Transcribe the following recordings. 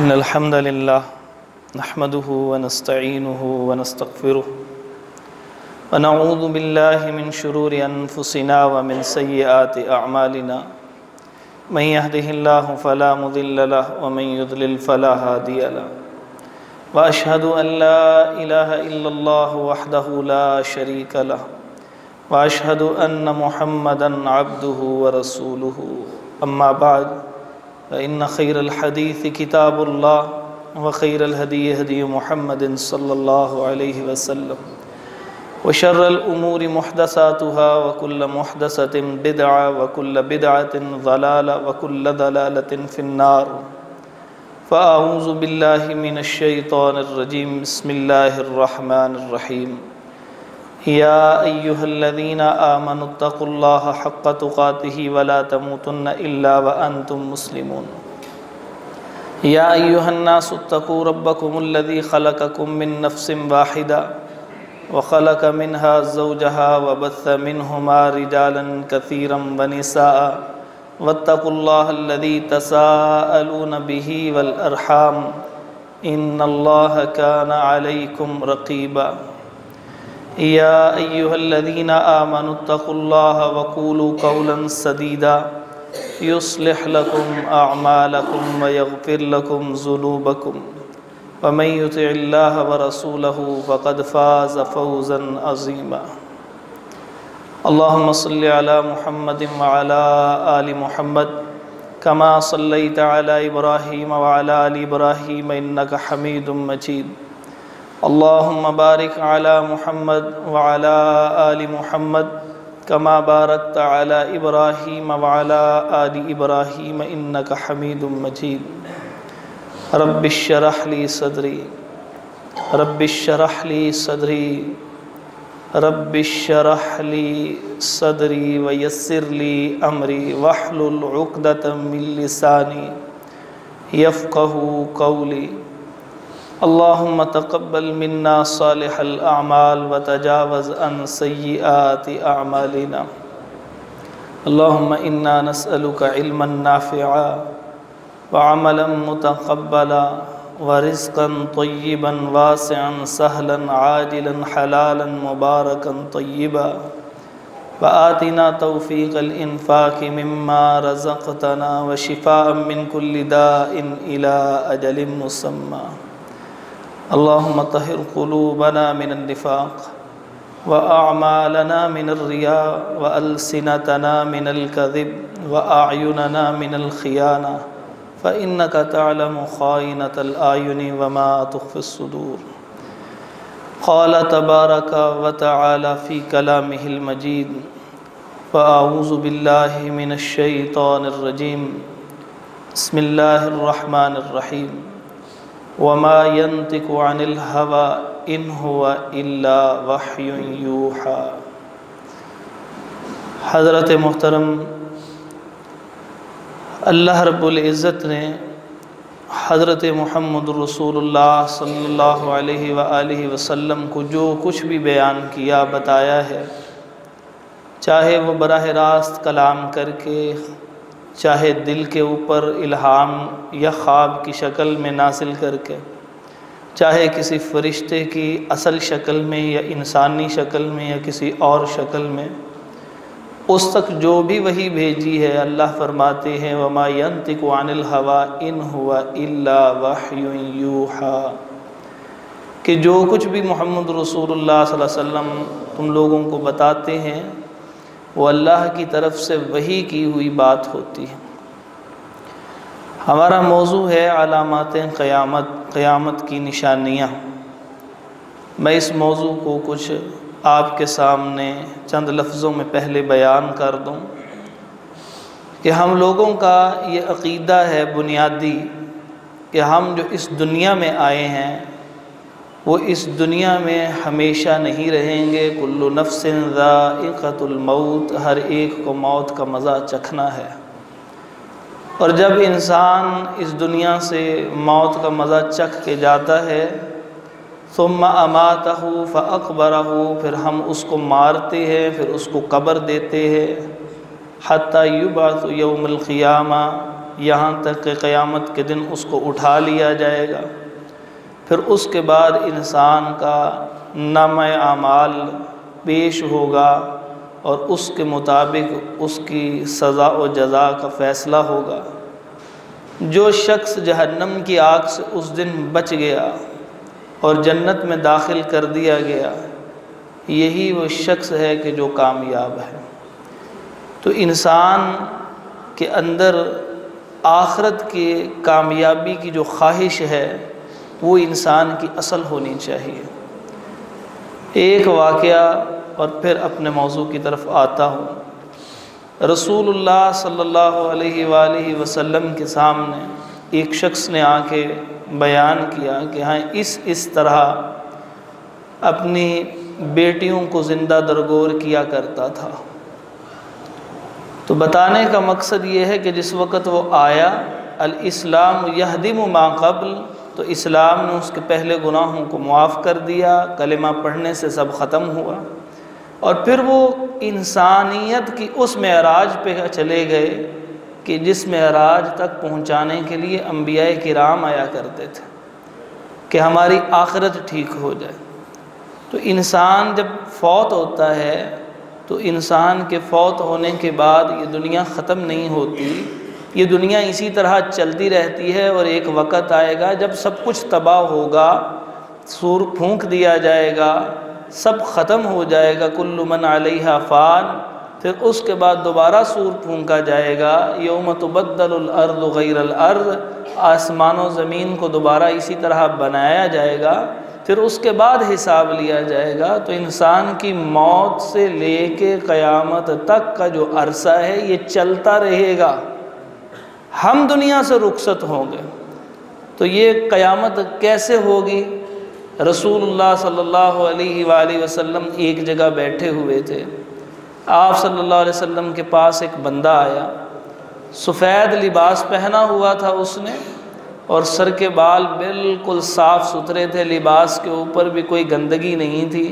إن الحمد لله نحمده ونستعينه ونستغفره ونعوذ بالله من شرور أنفسنا ومن سيئات أعمالنا من يهده الله فلا مضل له ومن يضلل فلا هادي له وأشهد أن لا إله إلا الله وحده لا شريك له وأشهد أن محمدًا عبده ورسوله أما بعد فإن خير الحديث كتاب الله وخير الهدي هدي محمد صلى الله عليه وسلم وشر الأمور محدثاتها وكل محدثة بدعة وكل بدعة ضلالة وكل ضلالة في النار فأعوذ بالله من الشيطان الرجيم بسم الله الرحمن الرحيم يا أيها الذين آمنوا اتقوا الله حق تقاته ولا تموتن إلا وأنتم مسلمون يا أيها الناس اتقوا ربكم الذي خلقكم من نفس واحدة وخلق منها زوجها وبث منهما رجالا كثيرا ونساء واتقوا الله الذي تساءلون به والأرحام إن الله كان عليكم رقيبا يا أيها الذين آمنوا اتقوا الله وقولوا قولا سديدا يصلح لكم أعمالكم ويغفر لكم ذنوبكم ومن يطع الله ورسوله فقد فاز فوزا عظيما اللهم صل على محمد وعلى آل محمد كما صليت على إبراهيم وعلى آل إبراهيم إنك حميد مجيد اللهم بارك على محمد وعلى آل محمد كما باركت على إبراهيم وعلى آل إبراهيم إنك حميد مجيد رب اشرح لي صدري رب اشرح لي صدري رب اشرح لي صدري ويسر لي أمري واحلل عقدة من لساني يفقه قولي اللهم تقبل منا صالح الأعمال وتجاوز عن سيئات أعمالنا اللهم إنا نسألك علما نافعا وعملا متقبلا ورزقا طيبا واسعا سهلا عاجلا حلالا مباركا طيبا وآتنا توفيق الإنفاق مما رزقتنا وشفاء من كل داء إلى أجل مسمى اللهم طهر قلوبنا من النفاق وأعمالنا من الرياء وألسنتنا من الكذب وأعيننا من الخيانة فإنك تعلم خائنة الأعين وما تخفي الصدور قال تبارك وتعالى في كلامه المجيد فأعوذ بالله من الشيطان الرجيم بسم الله الرحمن الرحيم وما ينطق عن الهوى إن هو إلا وحي يوحى حضرت محترم اللہ رب العزت نے حضرت محمد رسول اللہ صلی اللہ علیہ وآلہ وسلم کو جو کچھ بھی بیان کیا بتایا ہے، چاہے وہ براہ راست کلام کر کے، چاہے دل کے اوپر الہام یا خواب کی شکل میں نازل کر کے، چاہے کسی فرشتے کی اصل شکل میں یا انسانی شکل میں یا کسی اور شکل میں، اس تک جو بھی وحی بھیجی ہے، اللہ فرماتے ہیں وَمَا يَنطِقُ عَنِ الْهَوَىٰ إِنْ هُوَ إِلَّا وَحْيٌ يُوحَىٰ، کہ جو کچھ بھی محمد رسول اللہ صلی اللہ علیہ وسلم تم لوگوں کو بتاتے ہیں وہ اللہ کی طرف سے وحی کی ہوئی بات ہوتی ہے۔ ہمارا موضوع ہے علامات قیامت، قیامت کی نشانیاں۔ میں اس موضوع کو کچھ آپ کے سامنے چند لفظوں میں پہلے بیان کر دوں کہ ہم لوگوں کا یہ عقیدہ ہے بنیادی کہ ہم جو اس دنیا میں آئے ہیں وہ اس دنیا میں ہمیشہ نہیں رہیں گے۔ کل نفس ذائقۃ الموت، ہر ایک کو موت کا مزہ چکھنا ہے، اور جب انسان اس دنیا سے موت کا مزہ چکھ کے جاتا ہے ثم اماتہ فاقبرہ، پھر ہم اس کو مارتے ہیں، پھر اس کو قبر دیتے ہیں، حتی یبعث یوم القیامہ، یہاں تک کہ قیامت کے دن اس کو اٹھا لیا جائے گا۔ پھر اس کے بعد انسان کا نامہ اعمال پیش ہوگا اور اس کے مطابق اس کی سزا و جزا کا فیصلہ ہوگا۔ جو شخص جہنم کی آگ سے اس دن بچ گیا اور جنت میں داخل کر دیا گیا، یہی وہ شخص ہے کہ جو کامیاب ہے۔ تو انسان کے اندر آخرت کی کامیابی کی جو خواہش ہے وہ انسان کی اصل ہونی چاہیے۔ ایک واقعہ اور پھر اپنے موضوع کی طرف آتا ہوں۔ رسول اللہ صلی اللہ علیہ وآلہ وسلم کے سامنے ایک شخص نے آ کے بیان کیا کہ ہاں اس طرح اپنی بیٹیوں کو زندہ درگور کیا کرتا تھا۔ تو بتانے کا مقصد یہ ہے کہ جس وقت وہ آیا، الاسلام یہدم ما قبل، تو اسلام نے اس کے پہلے گناہوں کو معاف کر دیا، کلمہ پڑھنے سے سب ختم ہوا، اور پھر وہ انسانیت کی اس معراج پہ چلے گئے کہ جس معراج تک پہنچانے کے لیے انبیاء کرام آیا کرتے تھے کہ ہماری آخرت ٹھیک ہو جائے۔ تو انسان جب فوت ہوتا ہے تو انسان کے فوت ہونے کے بعد یہ دنیا ختم نہیں ہوتی، یہ دنیا اسی طرح چلتی رہتی ہے، اور ایک وقت آئے گا جب سب کچھ تباہ ہوگا، سور پھونک دیا جائے گا، سب ختم ہو جائے گا، کل من علیہا فان، پھر اس کے بعد دوبارہ سور پھونکا جائے گا، یوم تبدل الارض غیر الارض، آسمان و زمین کو دوبارہ اسی طرح بنایا جائے گا، پھر اس کے بعد حساب لیا جائے گا۔ تو انسان کی موت سے لے کے قیامت تک کا جو عرصہ ہے یہ چلتا رہے گا، ہم دنیا سے رخصت ہوں گے۔ تو یہ قیامت کیسے ہوگی؟ رسول اللہ صلی اللہ علیہ وآلہ وسلم ایک جگہ بیٹھے ہوئے تھے، آپ صلی اللہ علیہ وسلم کے پاس ایک بندہ آیا، سفید لباس پہنا ہوا تھا اس نے، اور سر کے بال بالکل صاف ستھرے تھے، لباس کے اوپر بھی کوئی گندگی نہیں تھی۔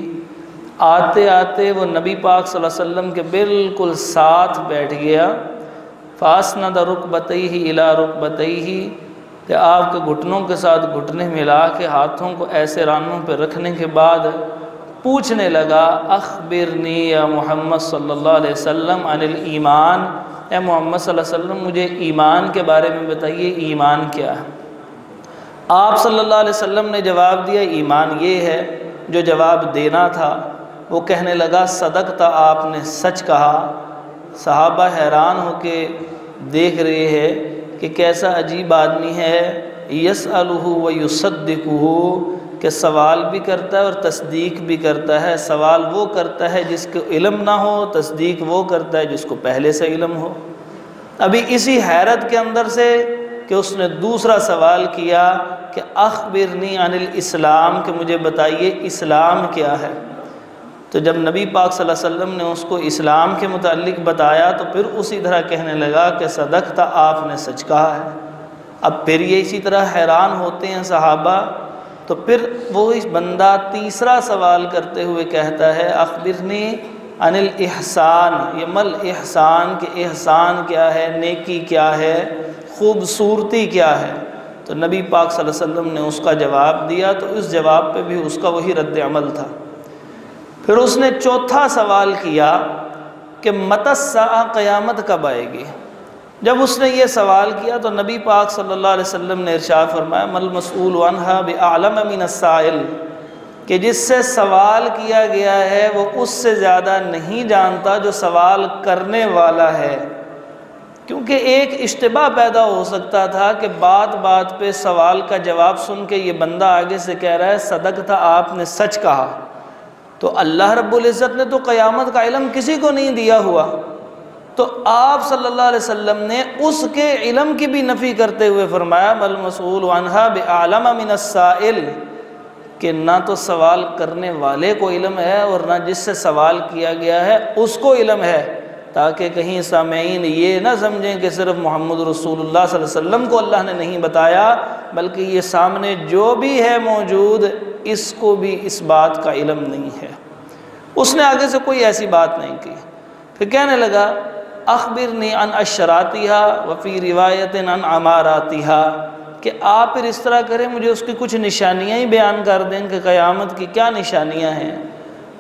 آتے آتے وہ نبی پاک صلی اللہ علیہ وسلم کے بالکل ساتھ بیٹھ گیا، فاسند رکبتیہ الی رکبتیہ، کہ آپ کے گھٹنوں کے ساتھ گھٹنے ملا کے ہاتھوں کو ایسے رانوں پہ رکھنے کے بعد پوچھنے لگا، اخبرنی یا محمد صلی اللہ علیہ وسلم عن الایمان، اے محمد صلی اللہ علیہ وسلم مجھے ایمان کے بارے میں بتائیے، ایمان کیا ہے؟ آپ صلی اللہ علیہ وسلم نے جواب دیا، ایمان یہ ہے۔ جو جواب دینا تھا وہ کہنے لگا، صدقت، آپ نے سچ کہا۔ صحابہ حیران ہو کے دیکھ رہے ہیں کہ کیسا عجیب آدمی ہے، یسألہ ویصدقہ، کہ سوال بھی کرتا ہے اور تصدیق بھی کرتا ہے۔ سوال وہ کرتا ہے جس کو علم نہ ہو، تصدیق وہ کرتا ہے جس کو پہلے سے علم ہو۔ ابھی اسی حیرت کے اندر سے کہ اس نے دوسرا سوال کیا کہ اخبرنی عن الاسلام، کہ مجھے بتائیے اسلام کیا ہے۔ تو جب نبی پاک صلی اللہ علیہ وسلم نے اس کو اسلام کے متعلق بتایا تو پھر اسی طرح کہنے لگا کہ صدقت، آپ نے سچ کہا ہے۔ اب پھر یہ اسی طرح حیران ہوتے ہیں صحابہ۔ تو پھر وہ اس بندہ تیسرا سوال کرتے ہوئے کہتا ہے، اخبرنی عن الاحسان، یہ مل احسان، کہ احسان کیا ہے، نیکی کیا ہے، خوبصورتی کیا ہے۔ تو نبی پاک صلی اللہ علیہ وسلم نے اس کا جواب دیا، تو اس جواب پہ بھی اس کا وہی رد عمل تھا۔ پھر اس نے چوتھا سوال کیا کہ متی الساعہ، قیامت کب آئے گی؟ جب اس نے یہ سوال کیا تو نبی پاک صلی اللہ علیہ وسلم نے ارشاد فرمایا، مل مسئول عنہا بأعلم من السائل، کہ جس سے سوال کیا گیا ہے وہ اس سے زیادہ نہیں جانتا جو سوال کرنے والا ہے۔ کیونکہ ایک اشتباہ پیدا ہو سکتا تھا کہ بات بات پہ سوال کا جواب سن کے یہ بندہ آگے سے کہہ رہا ہے صدقت، آپ نے سچ کہا، تو اللہ رب العزت نے تو قیامت کا علم کسی کو نہیں دیا ہوا، تو آپ صلی اللہ علیہ وسلم نے اس کے علم کی بھی نفی کرتے ہوئے فرمایا، مل مسئول عنہا بأعلم من السائل، کہ نہ تو سوال کرنے والے کو علم ہے اور نہ جس سے سوال کیا گیا ہے اس کو علم ہے، تاکہ کہیں سامعین یہ نہ سمجھیں کہ صرف محمد رسول اللہ صلی اللہ علیہ وسلم کو اللہ نے نہیں بتایا، بلکہ یہ سامنے جو بھی ہے موجود اس کو بھی اس بات کا علم نہیں ہے۔ اس نے آگے سے کوئی ایسی بات نہیں کی۔ پھر کہنے لگا، اخبرنی عن اشراتہا وفی روایت عن عماراتہا، کہ آپ پھر اس طرح کریں مجھے اس کی کچھ نشانیاں ہی بیان کر دیں کہ قیامت کی کیا نشانیاں ہیں۔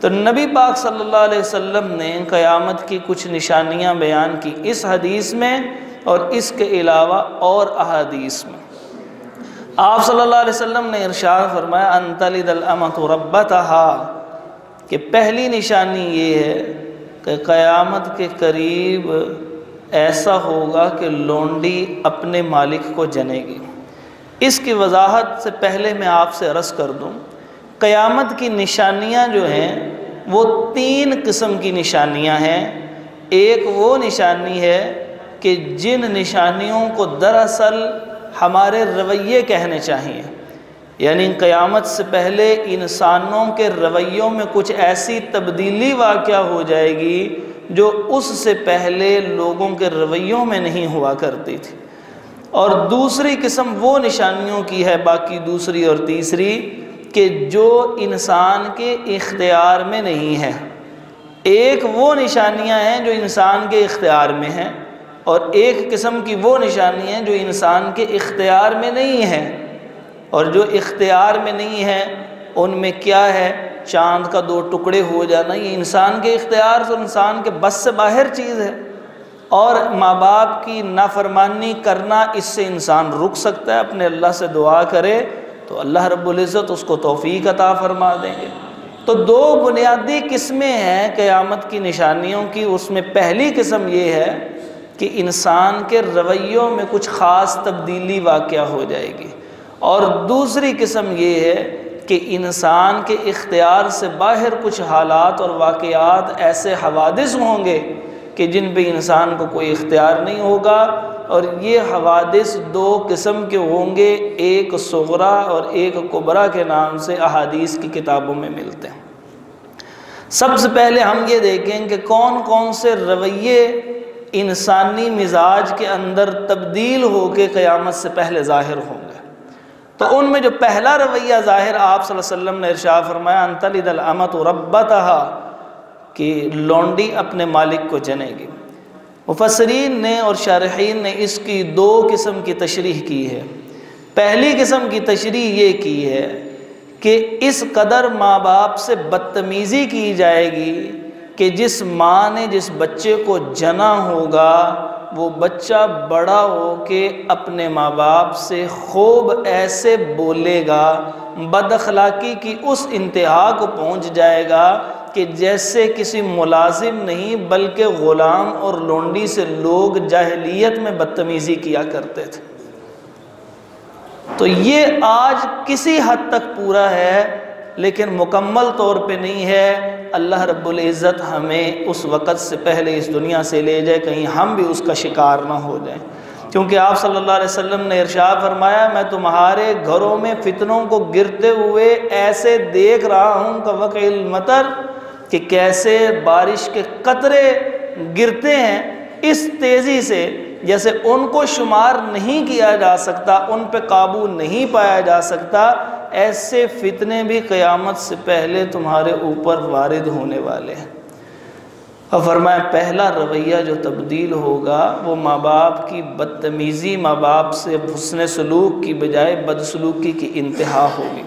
تو نبی پاک صلی اللہ علیہ وسلم نے قیامت کی کچھ نشانیاں بیان کی اس حدیث میں اور اس کے علاوہ اور احادیث میں۔ آپ صلی اللہ علیہ وسلم نے ارشاد فرمایا ان تلد الامۃ ربتہا، کہ پہلی نشانی یہ ہے کہ قیامت کے قریب ایسا ہوگا کہ لونڈی اپنے مالک کو جنے گی۔ اس کی وضاحت سے پہلے میں آپ سے عرض کر دوں، قیامت کی نشانیاں جو ہیں وہ 3 قسم کی نشانیاں ہیں۔ ایک وہ نشانی ہے کہ جن نشانیوں کو دراصل ہمارے رویے کہنے چاہیے، یعنی قیامت سے پہلے انسانوں کے رویوں میں کچھ ایسی تبدیلی واقع ہو جائے گی جو اس سے پہلے لوگوں کے رویوں میں نہیں ہوا کرتی تھی۔ اور دوسری قسم وہ نشانیوں کی ہے، باقی دوسری اور تیسری، کہ جو انسان کے اختیار میں نہیں ہے۔ ایک وہ نشانیاں ہیں جو انسان کے اختیار میں ہیں، اور ایک قسم کی وہ نشانیاں ہیں جو انسان کے اختیار میں نہیں ہیں۔ اور جو اختیار میں نہیں ہے ان میں کیا ہے؟ چاند کا 2 ٹکڑے ہو جانا، یہ انسان کے اختیار سے، انسان کے بس سے باہر چیز ہے۔ اور ماں باپ کی نافرمانی کرنا، اس سے انسان رک سکتا ہے، اپنے اللہ سے دعا کرے تو اللہ رب العزت اس کو توفیق عطا فرما دیں گے۔ تو 2 بنیادی قسمیں ہیں قیامت کی نشانیوں کی۔ اس میں پہلی قسم یہ ہے کہ انسان کے رویوں میں کچھ خاص تبدیلی واقع ہو جائے گی، اور دوسری قسم یہ ہے کہ انسان کے اختیار سے باہر کچھ حالات اور واقعات، ایسے حوادث ہوں گے کہ جن پہ انسان کو کوئی اختیار نہیں ہوگا۔ اور یہ حوادث 2 قسم کے ہوں گے، ایک صغرا اور ایک کبرا کے نام سے احادیث کی کتابوں میں ملتے ہیں۔ سب سے پہلے ہم یہ دیکھیں کہ کون کون سے رویے انسانی مزاج کے اندر تبدیل ہو کے قیامت سے پہلے ظاہر ہوں گے۔ تو ان میں جو پہلا رویہ ظاہر آپ صلی اللہ علیہ وسلم نے ارشاد فرمایا ان تلد الامۃ ربتہا، کہ لونڈی اپنے مالک کو جنے گی۔ مفسرین نے اور شارحین نے اس کی 2 قسم کی تشریح کی ہے۔ پہلی قسم کی تشریح یہ کی ہے کہ اس قدر ماں باپ سے بدتمیزی کی جائے گی کہ جس ماں نے جس بچے کو جنا ہوگا وہ بچہ بڑا ہو کے اپنے ماں باپ سے خوب ایسے بولے گا، بد اخلاقی کی اس انتہا کو پہنچ جائے گا کہ جیسے کسی ملازم نہیں بلکہ غلام اور لونڈی سے لوگ جاہلیت میں بدتمیزی کیا کرتے تھے۔ تو یہ آج کسی حد تک پورا ہے لیکن مکمل طور پہ نہیں ہے۔ اللہ رب العزت ہمیں اس وقت سے پہلے اس دنیا سے لے جائے، کہیں ہم بھی اس کا شکار نہ ہو جائیں، کیونکہ آپ صلی اللہ علیہ وسلم نے ارشاد فرمایا میں تمہارے گھروں میں فتنوں کو گرتے ہوئے ایسے دیکھ رہا ہوں کہ وقع المطر، کہ کیسے بارش کے قطرے گرتے ہیں اس تیزی سے جیسے ان کو شمار نہیں کیا جا سکتا، ان پہ قابو نہیں پایا جا سکتا، ایسے فتنے بھی قیامت سے پہلے تمہارے اوپر وارد ہونے والے ہیں۔ اور فرمایا پہلا رویہ جو تبدیل ہوگا وہ ماں باپ کی بدتمیزی، ماں باپ سے حسن سلوک کی بجائے بدسلوکی کی انتہا ہوگی۔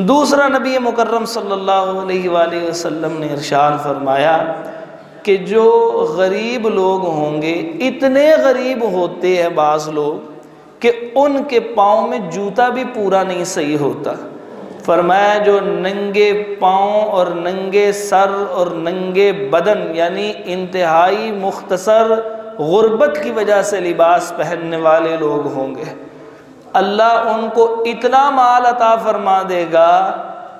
دوسرا نبی مکرم صلی اللہ علیہ وآلہ وسلم نے ارشاد فرمایا کہ جو غریب لوگ ہوں گے، اتنے غریب ہوتے ہیں بعض لوگ کہ ان کے پاؤں میں جوتا بھی پورا نہیں صحیح ہوتا۔ فرمایا جو ننگے پاؤں اور ننگے سر اور ننگے بدن، یعنی انتہائی مختصر غربت کی وجہ سے لباس پہننے والے لوگ ہوں گے، اللہ ان کو اتنا مال عطا فرما دے گا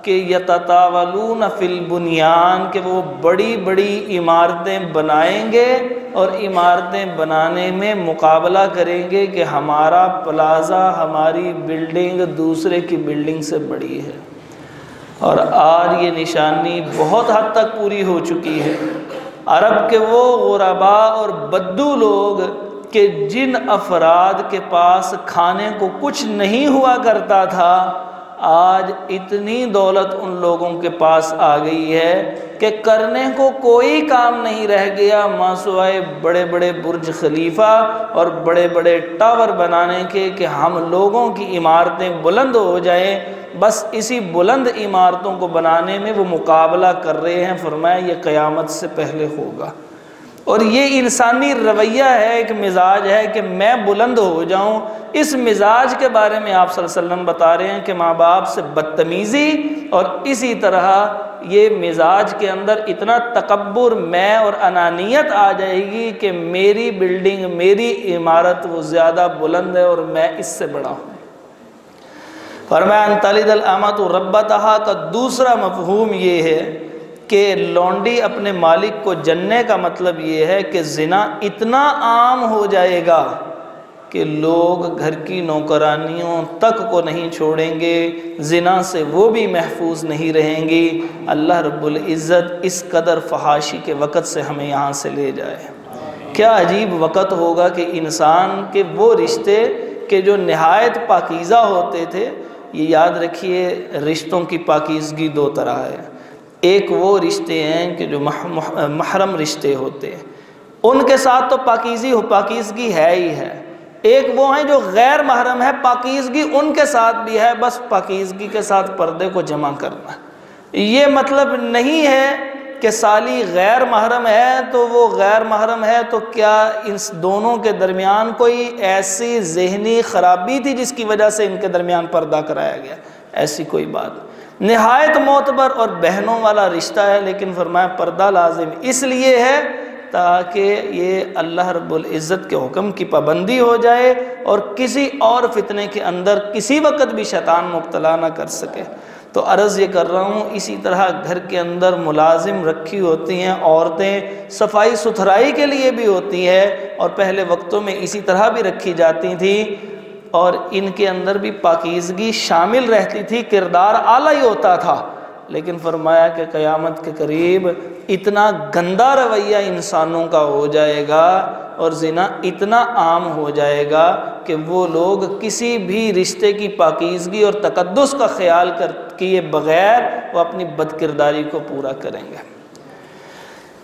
کہ یتطاولون فی البنیان، کہ وہ بڑی بڑی عمارتیں بنائیں گے اور عمارتیں بنانے میں مقابلہ کریں گے کہ ہمارا پلازا، ہماری بلڈنگ دوسرے کی بلڈنگ سے بڑی ہے۔ اور آج یہ نشانی بہت حد تک پوری ہو چکی ہے۔ عرب کے وہ غرباء اور بدو لوگ کہ جن افراد کے پاس کھانے کو کچھ نہیں ہوا کرتا تھا، آج اتنی دولت ان لوگوں کے پاس آ گئی ہے کہ کرنے کو کوئی کام نہیں رہ گیا ماں سوائے بڑے بڑے برج خلیفہ اور بڑے بڑے ٹاور بنانے کے کہ ہم لوگوں کی عمارتیں بلند ہو جائیں۔ بس اسی بلند عمارتوں کو بنانے میں وہ مقابلہ کر رہے ہیں۔ فرمایا یہ قیامت سے پہلے ہوگا، اور یہ انسانی رویہ ہے، ایک مزاج ہے کہ میں بلند ہو جاؤں۔ اس مزاج کے بارے میں آپ صلی اللہ علیہ وسلم بتا رہے ہیں کہ ماں باپ سے بدتمیزی، اور اسی طرح یہ مزاج کے اندر اتنا تکبر، میں اور انانیت آ جائے گی کہ میری بلڈنگ، میری عمارت وہ زیادہ بلند ہے اور میں اس سے بڑا ہوں۔ فرمایا ان تلد الامۃ ربتہا کا دوسرا مفہوم یہ ہے کہ لونڈی اپنے مالک کو جننے کا مطلب یہ ہے کہ زنا اتنا عام ہو جائے گا کہ لوگ گھر کی نوکرانیوں تک کو نہیں چھوڑیں گے، زنا سے وہ بھی محفوظ نہیں رہیں گی۔ اللہ رب العزت اس قدر فحاشی کے وقت سے ہمیں یہاں سے لے جائے۔ کیا عجیب وقت ہوگا کہ انسان کے وہ رشتے کہ جو نہایت پاکیزہ ہوتے تھے، یہ یاد رکھیے رشتوں کی پاکیزگی دو طرح ہے۔ ایک وہ رشتے ہیں کہ جو محرم رشتے ہوتے ہیں، ان کے ساتھ تو پاکیزگی ہے ہی ہے۔ ایک وہ ہیں جو غیر محرم ہے، پاکیزگی ان کے ساتھ بھی ہے، بس پاکیزگی کے ساتھ پردے کو جمع کرنا۔ یہ مطلب نہیں ہے کہ سالی غیر محرم ہے تو وہ غیر محرم ہے تو کیا ان دونوں کے درمیان کوئی ایسی ذہنی خرابی تھی جس کی وجہ سے ان کے درمیان پردہ کرایا گیا؟ ایسی کوئی بات نہیں۔ نہایت معتبر اور بہنوں والا رشتہ ہے، لیکن فرمایا پردہ لازم اس لیے ہے تاکہ یہ اللہ رب العزت کے حکم کی پابندی ہو جائے اور کسی اور فتنے کے اندر کسی وقت بھی شیطان مبتلا نہ کر سکے۔ تو عرض یہ کر رہا ہوں، اسی طرح گھر کے اندر ملازم رکھی ہوتی ہیں عورتیں، صفائی ستھرائی کے لیے بھی ہوتی ہے، اور پہلے وقتوں میں اسی طرح بھی رکھی جاتی تھیں، اور ان کے اندر بھی پاکیزگی شامل رہتی تھی، کردار اعلیٰ ہی ہوتا تھا۔ لیکن فرمایا کہ قیامت کے قریب اتنا گندا رویہ انسانوں کا ہو جائے گا اور زنا اتنا عام ہو جائے گا کہ وہ لوگ کسی بھی رشتے کی پاکیزگی اور تقدس کا خیال کیے بغیر وہ اپنی بدکرداری کو پورا کریں گے۔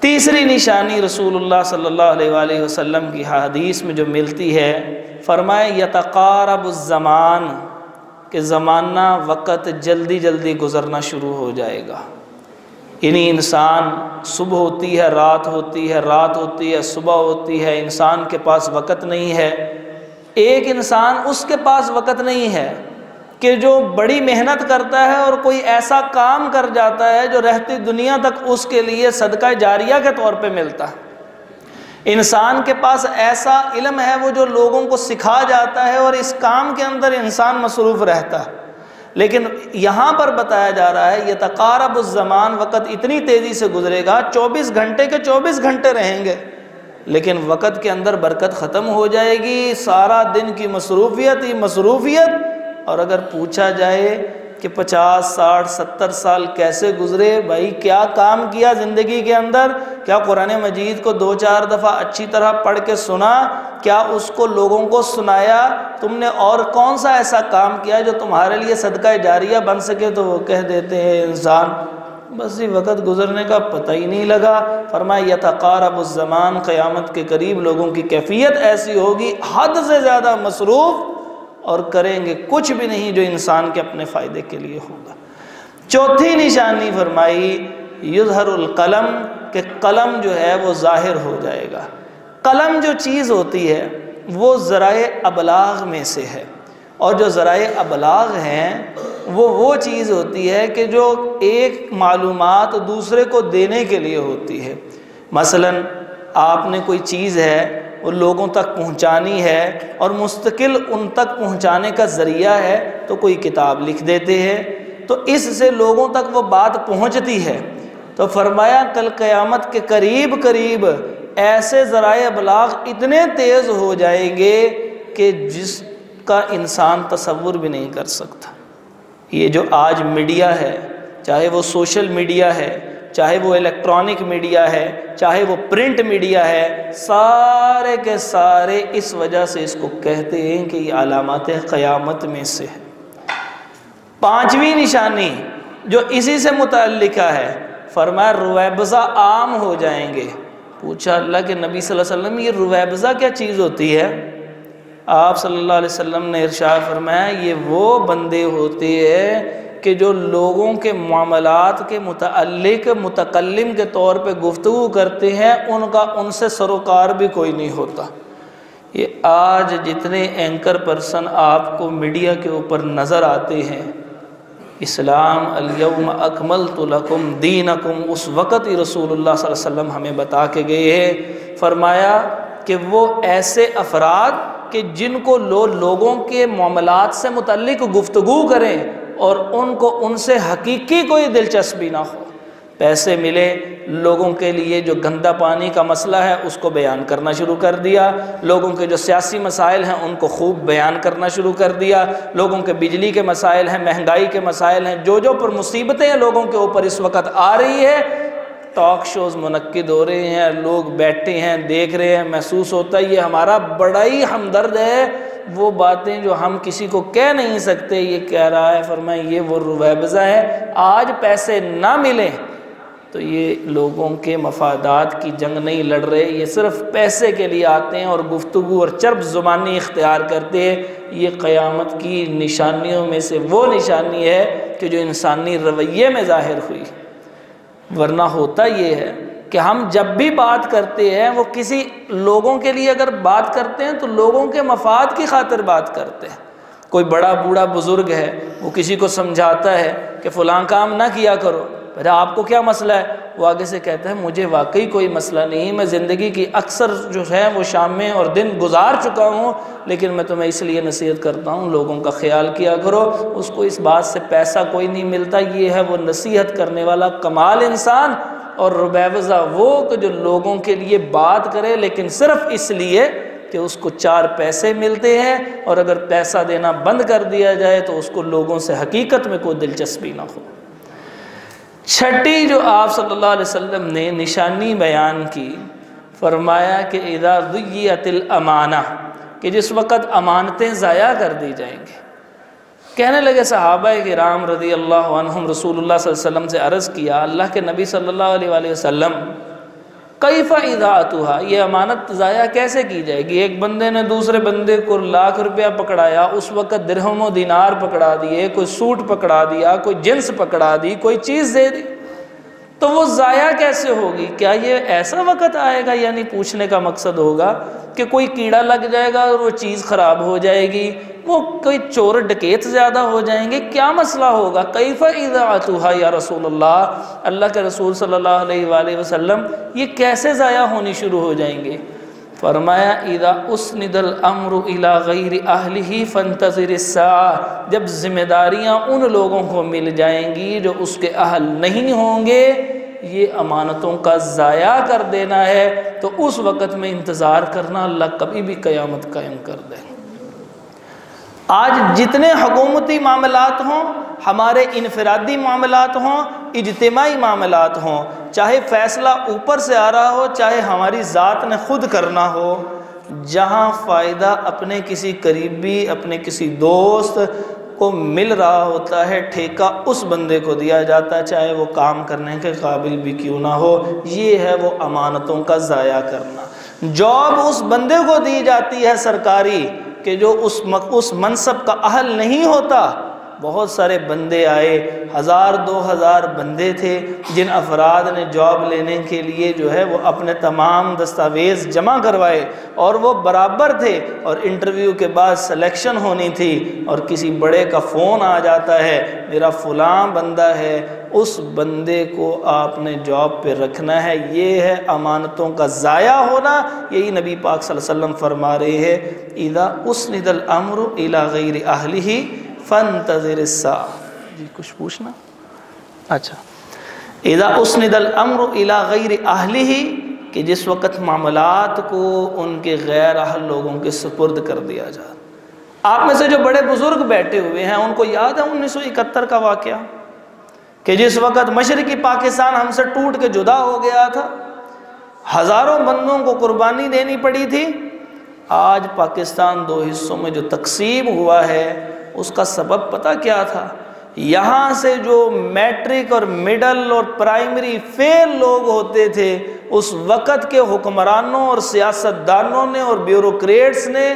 تیسری نشانی رسول اللہ صلی اللہ علیہ وآلہ وسلم کی حدیث میں جو ملتی ہے، فرمائے یتقارب الزمان، کہ زمانہ وقت جلدی جلدی گزرنا شروع ہو جائے گا۔ یعنی انسان صبح ہوتی ہے، رات ہوتی ہے، رات ہوتی ہے، صبح ہوتی ہے، انسان کے پاس وقت نہیں ہے۔ ایک انسان اس کے پاس وقت نہیں ہے کہ جو بڑی محنت کرتا ہے اور کوئی ایسا کام کر جاتا ہے جو رہتی دنیا تک اس کے لیے صدقہ جاریہ کے طور پہ ملتا ہے۔ انسان کے پاس ایسا علم ہے وہ جو لوگوں کو سکھا جاتا ہے اور اس کام کے اندر انسان مصروف رہتا ہے، لیکن یہاں پر بتایا جا رہا ہے یتقارب الزمان، وقت اتنی تیزی سے گزرے گا، 24 گھنٹے کے 24 گھنٹے رہیں گے، لیکن وقت کے اندر برکت ختم ہو جائے گی، سارا دن کی مصروفیت ہی مصروفیت۔ اور اگر پوچھا جائے کہ 50 60 70 سال کیسے گزرے، بھائی کیا کام کیا زندگی کے اندر؟ کیا قرآن مجید کو 2-4 دفعہ اچھی طرح پڑھ کے سنا؟ کیا اس کو لوگوں کو سنایا؟ تم نے اور کون سا ایسا کام کیا جو تمہارے لیے صدقہ جاریہ بن سکے؟ تو وہ کہہ دیتے ہیں انسان بس یہ وقت گزرنے کا پتہ ہی نہیں لگا۔ فرمایا یتقارب الزمان، قیامت کے قریب لوگوں کی کیفیت ایسی ہوگی حد سے زیادہ مصروف، اور کریں گے کچھ بھی نہیں جو انسان کے اپنے فائدے کے لیے ہوگا۔ چوتھی نشانی فرمائی یظہر القلم، کہ قلم جو ہے وہ ظاہر ہو جائے گا۔ قلم جو چیز ہوتی ہے وہ ذرائع ابلاغ میں سے ہے، اور جو ذرائع ابلاغ ہیں وہ چیز ہوتی ہے کہ جو ایک معلومات دوسرے کو دینے کے لیے ہوتی ہے۔ مثلا آپ نے کوئی چیز ہے وہ لوگوں تک پہنچانی ہے اور مستقل ان تک پہنچانے کا ذریعہ ہے تو کوئی کتاب لکھ دیتے ہیں، تو اس سے لوگوں تک وہ بات پہنچتی ہے۔ تو فرمایا کل قیامت کے قریب قریب ایسے ذرائع ابلاغ اتنے تیز ہو جائیں گے کہ جس کا انسان تصور بھی نہیں کر سکتا۔ یہ جو آج میڈیا ہے، چاہے وہ سوشل میڈیا ہے، چاہے وہ الیکٹرانک میڈیا ہے، چاہے وہ پرنٹ میڈیا ہے، سارے کے سارے اس وجہ سے اس کو کہتے ہیں کہ یہ علامات قیامت میں سے ہے۔ 5ویں نشانی جو اسی سے متعلقہ ہے، فرمایا رویبضہ عام ہو جائیں گے۔ پوچھا اللہ کے نبی صلی اللہ علیہ وسلم یہ رویبضہ کیا چیز ہوتی ہے؟ آپ صلی اللہ علیہ وسلم نے ارشاد فرمایا یہ وہ بندے ہوتے ہیں کہ جو لوگوں کے معاملات کے متعلق متکلم کے طور پہ گفتگو کرتے ہیں، ان سے سروکار بھی کوئی نہیں ہوتا۔ یہ آج جتنے اینکر پرسن آپ کو میڈیا کے اوپر نظر آتے ہیں، اسلام الیوم اکملت لکم دینکم، اس وقت ہی رسول اللہ صلی اللہ علیہ وسلم ہمیں بتا کے گئے ہیں، فرمایا کہ وہ ایسے افراد کہ جن کو لوگوں کے معاملات سے متعلق گفتگو کریں اور ان سے حقیقی کوئی دلچسپی نہ ہو۔ پیسے ملے، لوگوں کے لیے جو گندا پانی کا مسئلہ ہے اس کو بیان کرنا شروع کر دیا، لوگوں کے جو سیاسی مسائل ہیں ان کو خوب بیان کرنا شروع کر دیا، لوگوں کے بجلی کے مسائل ہیں، مہنگائی کے مسائل ہیں، جو پر مصیبتیں ہیں لوگوں کے اوپر اس وقت آ رہی ہے، ٹاک شوز منعقد ہو رہے ہیں، لوگ بیٹھے ہیں دیکھ رہے ہیں، محسوس ہوتا ہے یہ ہمارا بڑا ہی ہمدرد ہے، وہ باتیں جو ہم کسی کو کہہ نہیں سکتے یہ کہہ رہا ہے۔ فرمایا یہ وہ رویبضہ ہے، آج پیسے نہ ملیں تو یہ لوگوں کے مفادات کی جنگ نہیں لڑ رہے، یہ صرف پیسے کے لیے آتے ہیں اور گفتگو اور چرب زبانی اختیار کرتے ہیں۔ یہ قیامت کی نشانیوں میں سے وہ نشانی ہے کہ جو انسانی رویے میں ظاہر ہوئی، ورنہ ہوتا یہ ہے کہ ہم جب بھی بات کرتے ہیں وہ کسی لوگوں کے لیے اگر بات کرتے ہیں تو لوگوں کے مفاد کی خاطر بات کرتے ہیں۔ کوئی بڑا بوڑھا بزرگ ہے، وہ کسی کو سمجھاتا ہے کہ فلاں کام نہ کیا کرو، پھر آپ کو کیا مسئلہ ہے؟ وہ آگے سے کہتا ہے مجھے واقعی کوئی مسئلہ نہیں، میں زندگی کی اکثر جو ہے وہ شام میں اور دن گزار چکا ہوں، لیکن میں تمہیں اس لیے نصیحت کرتا ہوں لوگوں کا خیال کیا کرو۔ اس کو اس بات سے پیسہ کوئی نہیں ملتا، یہ ہے وہ نصیحت کرنے والا کمال انسان۔ اور رویبضہ وہ کہ جو لوگوں کے لیے بات کرے لیکن صرف اس لیے کہ اس کو 4 پیسے ملتے ہیں، اور اگر پیسہ دینا بند کر دیا جائے تو اس کو لوگوں سے حقیقت میں کوئی دلچسپی نہ ہو۔ چھٹی جو آپ صلی اللہ علیہ وسلم نے نشانی بیان کی، فرمایا کہ اذا ضیعت الامانہ، کہ جس وقت امانتیں ضائع کر دی جائیں گے۔ کہنے لگے صحابہ کرام رضی اللہ عنہم رسول اللہ صلی اللہ علیہ وسلم سے عرض کیا اللہ کے نبی صلی اللہ علیہ وسلم کیف اضاعتها، یہ امانت ضائع کیسے کی جائے گی؟ ایک بندے نے دوسرے بندے کو ₹1,00,000 پکڑایا، اس وقت درہم و دینار پکڑا دیے، کوئی سوٹ پکڑا دیا، کوئی جنس پکڑا دی، کوئی چیز دے دی، تو وہ ضائع کیسے ہوگی؟ کیا یہ ایسا وقت آئے گا، یعنی پوچھنے کا مقصد ہوگا کہ کوئی کیڑا لگ جائے گا اور وہ چیز خراب ہو جائے گی، وہ کوئی چور ڈکیت زیادہ ہو جائیں گے، کیا مسئلہ ہوگا؟ کیف اضاعتها یا رسول اللہ کے رسول صلی اللہ علیہ وآلہ وسلم یہ کیسے ضائع ہونی شروع ہو جائیں گے؟ فرمایا اذا اسند الامر الى غیر اہلہ فانتظر الساعہ، جب ذمہ داریاں ان لوگوں کو مل جائیں گی جو اس کے اہل نہیں ہوں گے، یہ امانتوں کا ضائع کر دینا ہے، تو اس وقت میں انتظار کرنا، اللہ کبھی بھی قیامت قائم کر دے۔ آج جتنے حکومتی معاملات ہوں، ہمارے انفرادی معاملات ہوں، اجتماعی معاملات ہوں، چاہے فیصلہ اوپر سے آ رہا ہو، چاہے ہماری ذات نے خود کرنا ہو، جہاں فائدہ اپنے کسی قریبی، اپنے کسی دوست کو مل رہا ہوتا ہے، ٹھیکہ اس بندے کو دیا جاتا ہے، چاہے وہ کام کرنے کے قابل بھی کیوں نہ ہو۔ یہ ہے وہ امانتوں کا ضائع کرنا۔ جاب اس بندے کو دی جاتی ہے سرکاری کہ جو اس منصب کا اہل نہیں ہوتا۔ بہت سارے بندے آئے، 1000-2000 بندے تھے جن افراد نے جاب لینے کے لیے جو ہے وہ اپنے تمام دستاویز جمع کروائے اور وہ برابر تھے، اور انٹرویو کے بعد سلیکشن ہونی تھی، اور کسی بڑے کا فون آ جاتا ہے میرا فلاں بندہ ہے، اس بندے کو آپ نے جاب پہ رکھنا ہے۔ یہ ہے امانتوں کا ضائع ہونا۔ یہی نبی پاک صلی اللہ علیہ وسلم فرما رہے ہیں اذا اسند الامر الى غیر اہلہ فانتظر الساعہ۔ جی کچھ پوچھنا؟ اچھا، اذا اسند الامر الى غیر اہلہ، کہ جس وقت معاملات کو ان کے غیر اہل لوگوں کے سپرد کر دیا جائے۔ آپ میں سے جو بڑے بزرگ بیٹھے ہوئے ہیں ان کو یاد ہے 1971 کا واقعہ، کہ جس وقت مشرقی پاکستان ہم سے ٹوٹ کے جدا ہو گیا تھا، ہزاروں بندوں کو قربانی دینی پڑی تھی۔ آج پاکستان 2 حصوں میں جو تقسیم ہوا ہے، اس کا سبب پتہ کیا تھا؟ یہاں سے جو میٹرک اور مڈل اور پرائمری فیل لوگ ہوتے تھے، اس وقت کے حکمرانوں اور سیاستدانوں نے اور بیوروکریٹس نے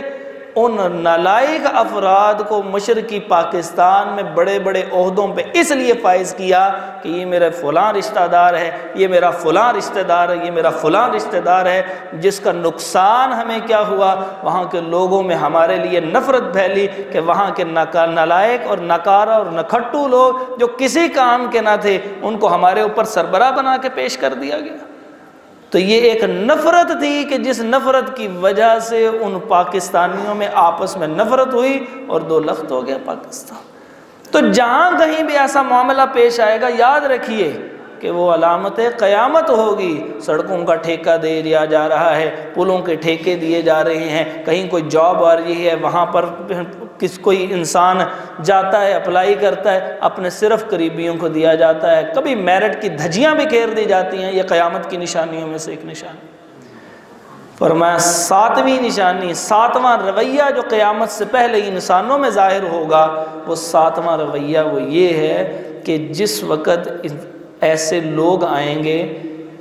ان نالائق افراد کو مشرقی پاکستان میں بڑے بڑے عہدوں پہ اس لیے فائز کیا کہ یہ میرا فلاں رشتہ دار ہے، یہ میرا فلاں رشتہ دار ہے، یہ میرا فلاں رشتہ دار ہے، جس کا نقصان ہمیں کیا ہوا، وہاں کے لوگوں میں ہمارے لیے نفرت پھیلی کہ وہاں کے نالائق اور نکارہ اور نکھٹو لوگ جو کسی کام کے نہ تھے، ان کو ہمارے اوپر سربراہ بنا کے پیش کر دیا گیا۔ تو یہ ایک نفرت تھی کہ جس نفرت کی وجہ سے ان پاکستانیوں میں آپس میں نفرت ہوئی اور دو لخت ہو گیا پاکستان۔ تو جہاں کہیں بھی ایسا معاملہ پیش آئے گا، یاد رکھیے کہ وہ علامت قیامت ہوگی۔ سڑکوں کا ٹھیکہ دے دیا جا رہا ہے، پلوں کے ٹھیکے دیے جا رہے ہیں، کہیں کوئی جاب آ رہی ہے، وہاں پر کوئی انسان جاتا ہے، اپلائی کرتا ہے، اپنے صرف قریبیوں کو دیا جاتا ہے، کبھی میرٹ کی دھجیاں بھی کھیر دی جاتی ہیں۔ یہ قیامت کی نشانیوں میں سے ایک نشانی۔ فرمایا ساتویں نشانی، ساتواں رویہ جو قیامت سے پہلے انسانوں میں ظاہر ہوگا، وہ ساتواں رویہ وہ یہ ہے کہ جس وقت ایسے لوگ آئیں گے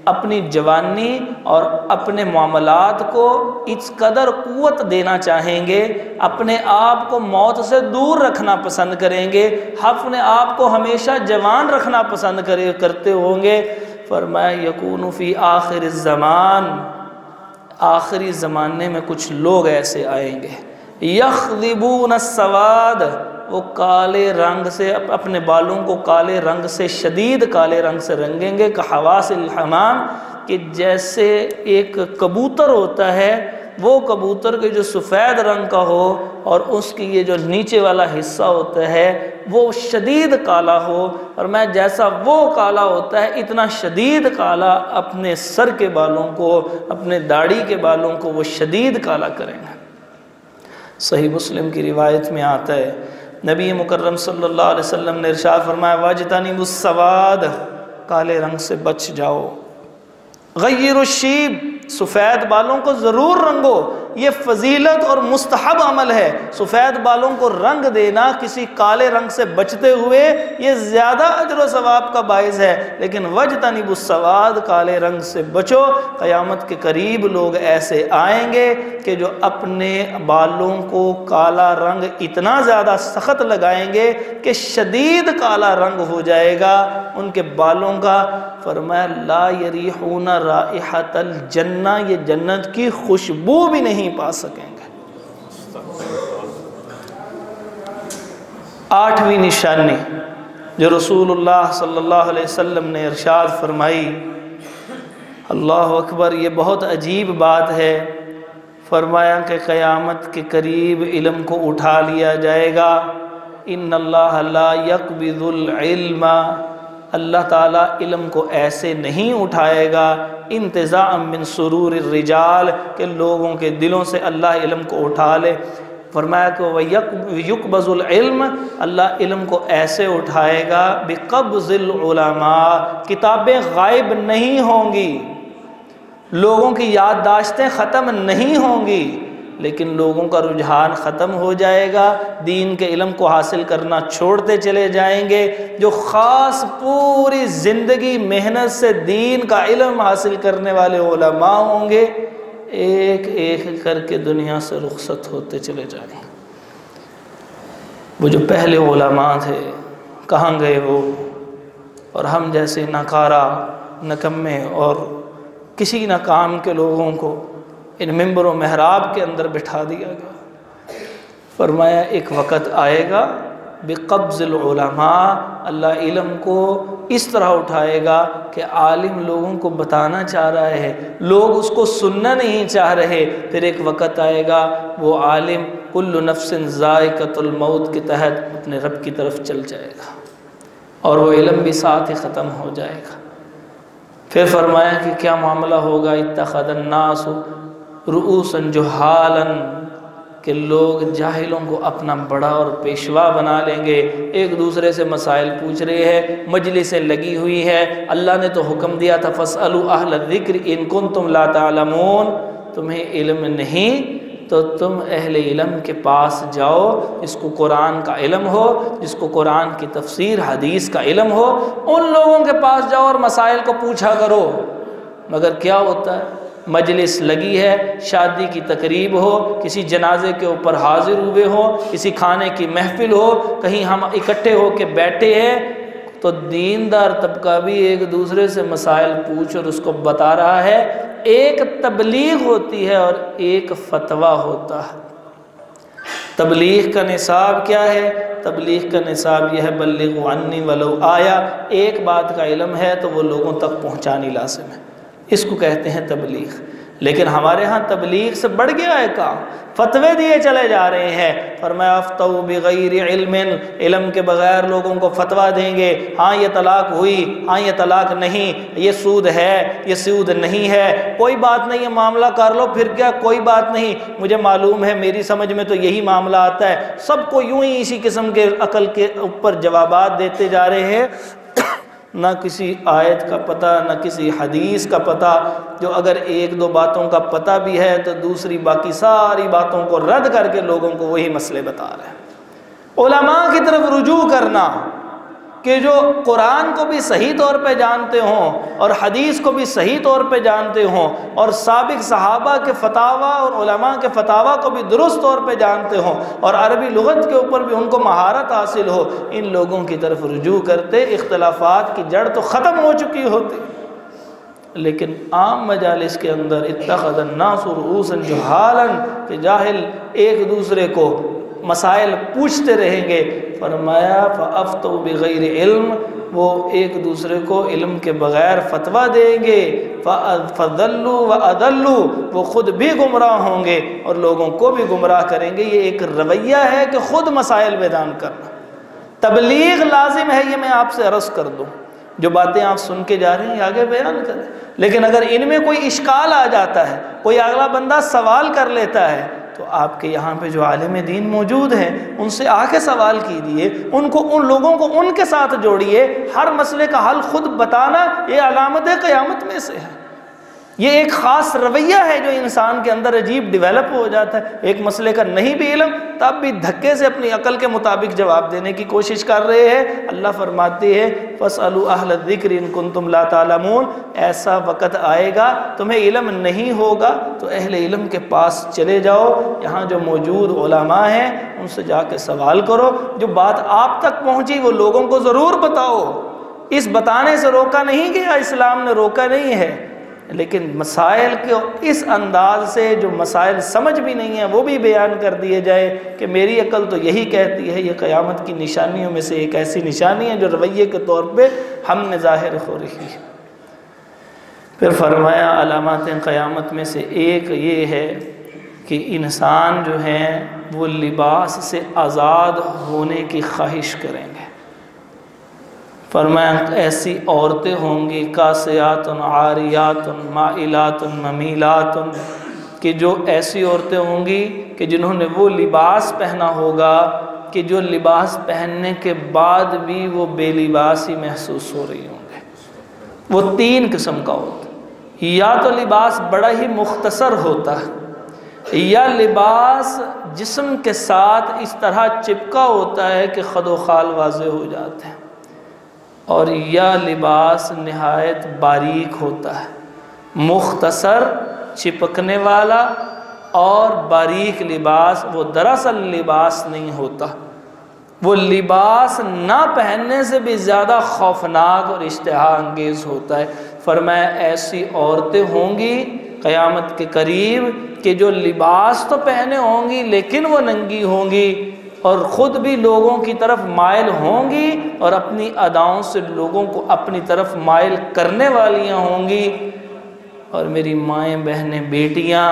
اپنی جوانی اور اپنے معاملات کو اس قدر قوت دینا چاہیں گے، اپنے آپ کو موت سے دور رکھنا پسند کریں گے، اپنے آپ کو ہمیشہ جوان رکھنا پسند کرتے ہوں گے۔ فرمایا یکون فی آخر الزمان، آخری زمانے میں کچھ لوگ ایسے آئیں گے، یخضبون السواد، وہ کالے رنگ سے اپنے بالوں کو کالے رنگ سے، شدید کالے رنگ سے رنگیں گے، کحواس الحمام، کہ جیسے ایک کبوتر ہوتا ہے، وہ کبوتر کے جو سفید رنگ کا ہو اور اس کی یہ جو نیچے والا حصہ ہوتا ہے وہ شدید کالا ہو، اور میں جیسا وہ کالا ہوتا ہے اتنا شدید کالا اپنے سر کے بالوں کو، اپنے داڑھی کے بالوں کو وہ شدید کالا کریں گے۔ صحیح مسلم کی روایت میں آتا ہے، نبی مکرم صلی اللہ علیہ وسلم نے ارشاد فرمایا واجتنبوا السواد، کالے رنگ سے بچ جاؤ، غیر الشیب، سفید بالوں کو ضرور رنگو، یہ فضیلت اور مستحب عمل ہے۔ سفید بالوں کو رنگ دینا کسی کالے رنگ سے بچتے ہوئے یہ زیادہ اجر و ثواب کا باعث ہے، لیکن وجتنبوا السواد، کالے رنگ سے بچو۔ قیامت کے قریب لوگ ایسے آئیں گے کہ جو اپنے بالوں کو کالا رنگ اتنا زیادہ سخت لگائیں گے کہ شدید کالا رنگ ہو جائے گا ان کے بالوں کا۔ فرمایا لا یریحون رائحۃ الجنہ، یہ جنت کی خوشبو بھی نہیں پا سکیں گے۔ آٹھویں نشانی جو رسول اللہ صلی اللہ علیہ وسلم نے ارشاد فرمائی، اللہ اکبر، یہ بہت عجیب بات ہے۔ فرمایا کہ قیامت کے قریب علم کو اٹھا لیا جائے گا۔ ان اللہ لا یقبض العلم، اللہ تعالیٰ علم کو ایسے نہیں اٹھائے گا انتزاعا من سرور الرجال کہ لوگوں کے دلوں سے اللہ علم کو اٹھا لے۔ فرمایا کہ وَيُقْبَضُ الْعِلْمَ، اللہ علم کو ایسے اٹھائے گا بِقَبْضِ الْعُلَمَاء، کتابیں غائب نہیں ہوں گی، لوگوں کی یادداشتیں ختم نہیں ہوں گی، لیکن لوگوں کا رجحان ختم ہو جائے گا، دین کے علم کو حاصل کرنا چھوڑتے چلے جائیں گے۔ جو خاص پوری زندگی محنت سے دین کا علم حاصل کرنے والے علماء ہوں گے، ایک ایک کر کے دنیا سے رخصت ہوتے چلے جائیں گے۔ وہ جو پہلے علماء تھے کہاں گئے وہ؟ اور ہم جیسے ناکارہ، نکمے اور کسی نہ کام کے لوگوں کو ان ممبر و محراب کے اندر بٹھا دیا گیا۔ فرمایا ایک وقت آئے گا بقبض العلماء، اللہ علم کو اس طرح اٹھائے گا کہ عالم لوگوں کو بتانا چاہ رہا ہے، لوگ اس کو سننا نہیں چاہ رہے۔ پھر ایک وقت آئے گا وہ عالم کل نفس ذائقۃ الموت کے تحت اپنے رب کی طرف چل جائے گا اور وہ علم بھی ساتھ ہی ختم ہو جائے گا۔ پھر فرمایا کہ کیا معاملہ ہوگا، اتخذ الناس رؤوسا جہالا، کہ لوگ جاہلوں کو اپنا بڑا اور پیشوا بنا لیں گے، ایک دوسرے سے مسائل پوچھ رہے ہیں، مجلسیں لگی ہوئی ہے۔ اللہ نے تو حکم دیا تھا فاسألوا اہل الذکر ان کنتم لا تعلمون، تمہیں علم نہیں تو تم اہل علم کے پاس جاؤ، جس کو قرآن کا علم ہو، جس کو قرآن کی تفسیر حدیث کا علم ہو، ان لوگوں کے پاس جاؤ اور مسائل کو پوچھا کرو۔ مگر کیا ہوتا ہے، مجلس لگی ہے، شادی کی تقریب ہو، کسی جنازے کے اوپر حاضر ہوئے ہو، کسی کھانے کی محفل ہو، کہیں ہم اکٹھے ہو کے بیٹھے ہیں، تو دیندار طبقہ بھی ایک دوسرے سے مسائل پوچھ اور اس کو بتا رہا ہے۔ ایک تبلیغ ہوتی ہے اور ایک فتویٰ ہوتا ہے۔ تبلیغ کا نصاب کیا ہے؟ تبلیغ کا نصاب یہ ہے بلغوا عنی ولو آیا، ایک بات کا علم ہے تو وہ لوگوں تک پہنچانی لازم ہے، اس کو کہتے ہیں تبلیغ۔ لیکن ہمارے ہاں تبلیغ سے بڑھ گیا ہے کام، فتوے دیے چلے جا رہے ہیں۔ فرمایا افتوا بغیر علم، علم کے بغیر لوگوں کو فتویٰ دیں گے، ہاں یہ طلاق ہوئی، ہاں یہ طلاق نہیں، یہ سود ہے، یہ سود نہیں ہے، کوئی بات نہیں ہے، معاملہ کر لو، پھر کیا، کوئی بات نہیں، مجھے معلوم ہے، میری سمجھ میں تو یہی معاملہ آتا ہے۔ سب کو یوں ہی اسی قسم کے عقل کے اوپر جوابات دیتے جا رہے ہیں، نہ کسی آیت کا پتہ، نہ کسی حدیث کا پتہ، جو اگر ایک دو باتوں کا پتہ بھی ہے تو دوسری باقی ساری باتوں کو رد کر کے لوگوں کو وہی مسئلے بتا رہے ہیں۔ علماء کی طرف رجوع کرنا کہ جو قرآن کو بھی صحیح طور پہ جانتے ہوں اور حدیث کو بھی صحیح طور پہ جانتے ہوں اور سابق صحابہ کے فتاویٰ اور علماء کے فتاویٰ کو بھی درست طور پہ جانتے ہوں اور عربی لغت کے اوپر بھی ان کو مہارت حاصل ہو، ان لوگوں کی طرف رجوع کرتے، اختلافات کی جڑ تو ختم ہو چکی ہوتی۔ لیکن عام مجالس کے اندر اتخذ الناس رؤوسا جہالا، کہ جاہل ایک دوسرے کو مسائل پوچھتے رہیں گے۔ فرمایا فافتوا بغیر علم، وہ ایک دوسرے کو علم کے بغیر فتویٰ دیں گے، فضلوا واضلوا، وہ خود بھی گمراہ ہوں گے اور لوگوں کو بھی گمراہ کریں گے۔ یہ ایک رویہ ہے کہ خود مسائل بیان کرنا۔ تبلیغ لازم ہے، یہ میں آپ سے عرض کر دوں، جو باتیں آپ سن کے جا رہے ہیں آگے بیان کریں، لیکن اگر ان میں کوئی اشکال آ جاتا ہے، کوئی اگلا بندہ سوال کر لیتا ہے، تو آپ کے یہاں پہ جو عالم دین موجود ہیں ان سے آ کے سوال کیجیے، ان لوگوں کو ان کے ساتھ جوڑیے۔ ہر مسئلے کا حل خود بتانا یہ علامت قیامت میں سے ہے۔ یہ ایک خاص رویہ ہے جو انسان کے اندر عجیب ڈیولپ ہو جاتا ہے۔ ایک مسئلے کا نہیں بھی علم تب بھی دھکے سے اپنی عقل کے مطابق جواب دینے کی کوشش کر رہے ہیں۔ اللہ فرماتی ہے فَاسْأَلُوا أَهْلَ الذِّكْرِ إِن كُنتُمْ لَا تَعْلَمُونَ، ایسا وقت آئے گا تمہیں علم نہیں ہوگا تو اہل علم کے پاس چلے جاؤ، یہاں جو موجود علماء ہیں ان سے جا کے سوال کرو، جو بات آپ تک پہنچی وہ لوگوں کو ضرور بتاؤ۔ اس بتانے سے روکا نہیں گیا، اسلام نے روکا نہیں ہے، لیکن مسائل کو اس انداز سے جو مسائل سمجھ بھی نہیں ہیں وہ بھی بیان کر دیے جائے کہ میری عقل تو یہی کہتی ہے۔ یہ قیامت کی نشانیوں میں سے ایک ایسی نشانی ہے جو رویے کے طور پہ ہم نے ظاہر ہو رہی ہے۔ پھر فرمایا علامات قیامت میں سے ایک یہ ہے کہ انسان جو ہیں وہ لباس سے آزاد ہونے کی خواہش کریں گے۔ فرمایا ایسی عورتیں ہوں گی کاسیات عاریات مائلات ممیلات، کہ جو ایسی عورتیں ہوں گی کہ جنہوں نے وہ لباس پہنا ہوگا کہ جو لباس پہننے کے بعد بھی وہ بے لباس ہی محسوس ہو رہی ہوں گے۔ وہ تین قسم کا ہوتا ہے، یا تو لباس بڑا ہی مختصر ہوتا ہے، یا لباس جسم کے ساتھ اس طرح چپکا ہوتا ہے کہ خد و خال واضح ہو جاتے ہیں، اور یا لباس نہایت باریک ہوتا ہے، مختصر چپکنے والا اور باریک لباس۔ وہ دراصل لباس نہیں ہوتا، وہ لباس نہ پہننے سے بھی زیادہ خوفناک اور اشتہا انگیز ہوتا ہے۔ فرمایا ایسی عورتیں ہوں گی قیامت کے قریب کہ جو لباس تو پہنے ہوں گی لیکن وہ ننگی ہوں گی اور خود بھی لوگوں کی طرف مائل ہوں گی اور اپنی اداؤں سے لوگوں کو اپنی طرف مائل کرنے والیاں ہوں گی۔ اور میری مائیں بہنیں بیٹیاں